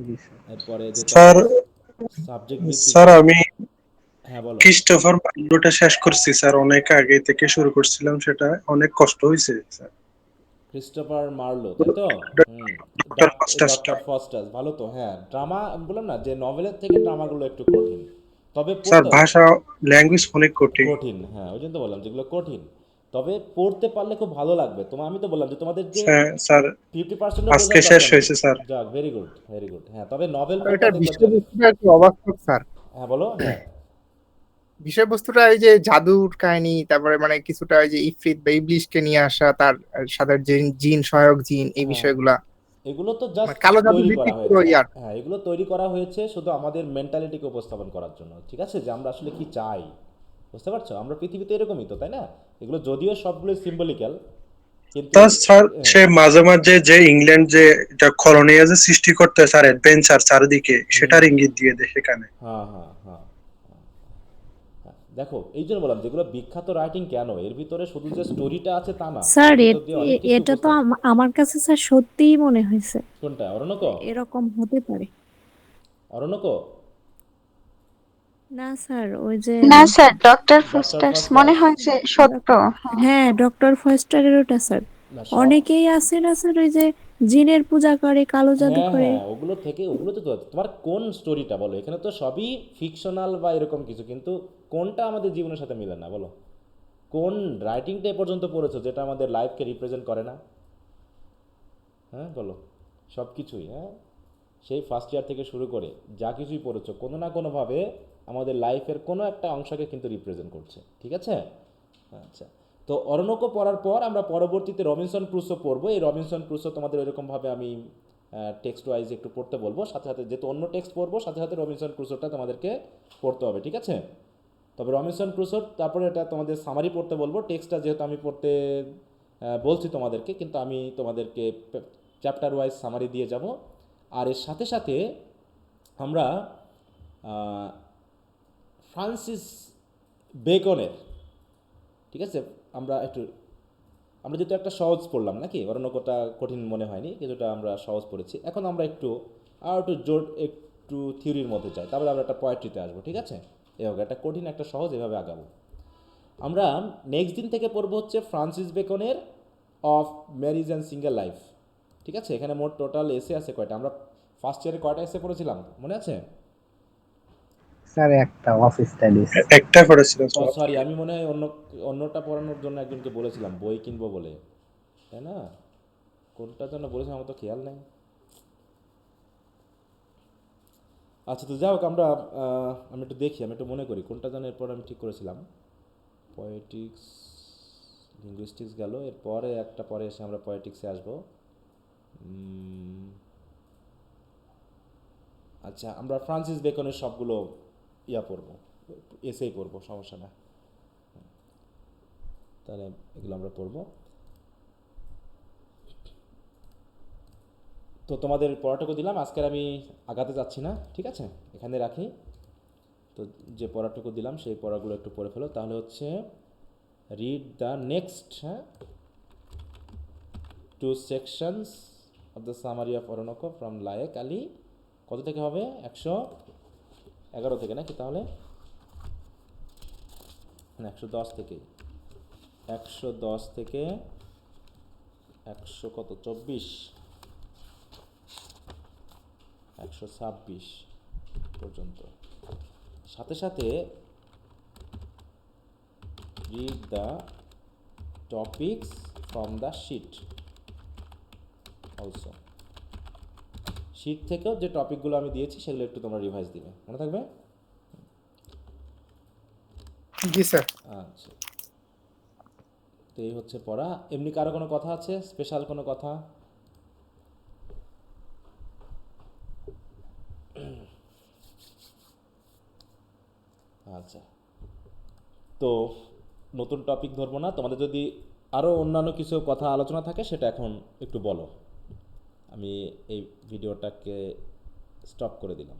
জি স্যার। এরপরে যেহেতু স্যার আমাদের সাবজেক্ট ভিত্তিক। স্যার আমি হ্যাঁ বলো। ক্রিস্টোফার মার্লোটা শেষ করছি স্যার, অনেক আগে থেকে শুরু করছিলাম, সেটা অনেক কষ্ট হয়েছে স্যার। ক্রিস্টোফার মার্লো, তাই তো? হুম। ডক্টর ফাস্টাসটা ডক্টর ফস্টাস ভালো তো। হ্যাঁ, ড্রামা বললাম না যে নভেলের থেকে ড্রামাগুলো একটু কঠিন, তবে স্যার, পড়তে ভাষা ল্যাঙ্গুয়েজ অনেক কঠিন। কঠিন। হ্যাঁ, ওই জন্য তো বললাম যেগুলো কঠিন, তবে পড়তে পারলে খুব ভালো লাগবে তোমার। আমি তো বললাম যে তোমাদের যে স্যার 50%ও আজকে বোঝার শেষ দরকার নেই। হয়েছে স্যার। যাক, ভেরি গুড ভেরি গুড। হ্যাঁ, তবে নভেল আর পড়বা এটার দেখবা চলে। বিষয়বস্তুটা একটু অবাস্তব স্যার। হ্যাঁ বলো। হ্যাঁ, বিষয়বস্তুটা ওই যে জাদুর কাহিনী, তারপরে মানে কিছুটা ওই যে ইফরিত বা ইবলিশকে নিয়ে আসা, তার সাথে জিন জিন, সহায়ক জিন, এই হ্যাঁ, বিষয়গুলা এগুলো তো মানে জাস্ট কালো জাদু তৈরি করা ভিত্তিক পুরো হয়েছে। ইয়ার। হ্যাঁ, এগুলো তৈরি করা হয়েছে শুধু আমাদের মেন্টালিটিকে উপস্থাপন করার জন্য, ঠিক আছে? যে আমরা আসলে কি চাই, বুঝতে পারছো? আমরা পৃথিবীতে এরকমই তো, তাই না? এগুলো যদিও সবগুলোই সিম্বলিক্যাল, কিন্তু তা স্যার হ্যাঁ। সে মাঝে মাঝে যে ইংল্যান্ড যে কলোনিয়া যে সৃষ্টি করতে স্যার, অ্যাডভেঞ্চার চারিদিকে, সেটার ইঙ্গিত দিয়ে দেয় সেখানে। হ্যাঁ হ্যাঁ হ্যাঁ হ্যাঁ, দেখো এই জন্য বললাম যেগুলো বিখ্যাত রাইটিং কেন, এর ভিতরে শুধু যে স্টোরিটা আছে তা না, স্যার এর ভিতর দিয়ে অনেক কিছু এটা তো উপস্থাপন। আমার কাছে স্যার সত্যিই মনে হয়েছে কোনটা, অরণ্যক? যে এরকম হতে পারে। অরণ্যক? না স্যার, ওই যে না স্যার, ডক্টর ডক্টর ফুস্টার্স মনে ফাস্টাস? হয় যে সত্য। হ্যাঁ, ডক্টর ফয়েস্টারের ওটা স্যার। না অনেকেই আছে না স্যার, ওই যে জিনের পূজা করে, কালো জাদু হ্যাঁ করে। হ্যাঁ, ওগুলো থেকে ওগুলো তো তোমার কোন স্টোরিটা বলো, এখানে তো সবই ফিকশনাল বা এরকম কিছু, কিন্তু কোনটা আমাদের জীবনের সাথে মিলে না বলো? কোন রাইটিংটা এ পর্যন্ত পড়েছো যেটা আমাদের লাইফকে রিপ্রেজেন্ট করে না? হ্যাঁ বলো। সব কিছুই, হ্যাঁ, সেই ফার্স্ট ইয়ার থেকে শুরু করে যা কিছুই পড়েছো, কোনো না কোনোভাবে আমাদের লাইফের কোনো একটা অংশকে কিন্তু রিপ্রেজেন্ট করছে, ঠিক আছে? আচ্ছা, তো অরণ্যক পড়ার পর আমরা পরবর্তীতে রবিনসন ক্রুসো পড়বো। এই রবিনসন ক্রুসো তোমাদের ওইরকমভাবে আমি টেক্সট ওয়াইজ একটু পড়তে বলবো, সাথে সাথে যেহেতু অন্য টেক্সট পড়বো, সাথে সাথে রবিনসন ক্রুসোটা তোমাদেরকে পড়তে হবে, ঠিক আছে? তবে রবিনসন ক্রুসোর তারপরে এটা তোমাদের সামারি পড়তে বলবো। টেক্সটটা যেহেতু আমি পড়তে বলছি তোমাদেরকে, কিন্তু আমি তোমাদেরকে চ্যাপ্টার ওয়াইজ সামারি দিয়ে যাব। আর এর সাথে সাথে আমরা আহ, ফ্রান্সিস বেকনের, ঠিক আছে, আমরা একটু, আমরা যেহেতু একটা সহজ পড়লাম নাকি, অরণ্যকটা কঠিন মনে হয়নি, কিছুটা আমরা সহজ পড়েছি। এখন আমরা একটু আর একটু জোর একটু থিওরির মধ্যে যাই, তারপরে আমরা একটা পোয়েট্রিতে আসবো, ঠিক আছে? এভাবে একটা কঠিন একটা সহজ, এভাবে আগাবো আমরা। নেক্সট দিন থেকে পড়বো হচ্ছে ফ্রান্সিস বেকনের of marriage and single life, ঠিক আছে? এখানে মোট টোটাল এসে আছে কয়টা, আমরা ফার্স্ট ইয়ারে কয়টা এসে পড়েছিলাম মনে আছে? স্যার একটা অফ স্টাডিজ। একটা করেছিল ও স্যার। সরি, আমি মনে হয় অন্যটা পড়ানোর জন্য একজনকে বলেছিলাম বই কিনবো বলে, তাই না? কোনটার জন্য বলেছিলাম আমার তো খেয়াল নেই। আচ্ছা, তো যাই হোক, আমরা আমি একটু দেখি, আমি একটু মনে করি কোনটা যেন এরপর আমি ঠিক করেছিলাম। পয়েটিক্স, লিঙ্গুইস্টিক্স গেল, এরপরে একটা পরে এসে আমরা পয়েটিক্সে আসবো। আচ্ছা, আমরা ফ্রান্সিস বেকনের সবগুলো পড়বো, এসেই পড়বো, সমস্যা না। তাহলে এগুলো আমরা পড়বো। তো তোমাদের পড়াটুকু দিলাম, আজকের আমি আগাতে যাচ্ছি না, ঠিক আছে, এখানে রাখি। তো যে পড়াটুকু দিলাম সেই পড়াগুলো একটু পড়ে ফেলো, তাহলে হচ্ছে read the next 2 sections of the summary of Oroonoko from Layek Ali. কত থেকে হবে? 111 থেকে নাকি? তাহলে না, 110 থেকে, 110 থেকে 100 কত, 24, 126 পর্যন্ত। সাথে সাথে read the topics from the sheet also. Sheet থেকেও যে টপিকগুলো আমি দিয়েছি সেগুলো একটু তোমরা রিভাইজ দিবে, মনে থাকবে? জি স্যার। আচ্ছা, তো এই হচ্ছে পড়া। এমনি কারো কোনো কথা আছে, স্পেশাল কোনো কথা? আচ্ছা, তো নতুন টপিক ধরবো না। তোমাদের যদি আরও অন্যান্য কিছু কথা আলোচনা থাকে সেটা এখন একটু বলো। আমি এই ভিডিওটাকে স্টপ করে দিলাম।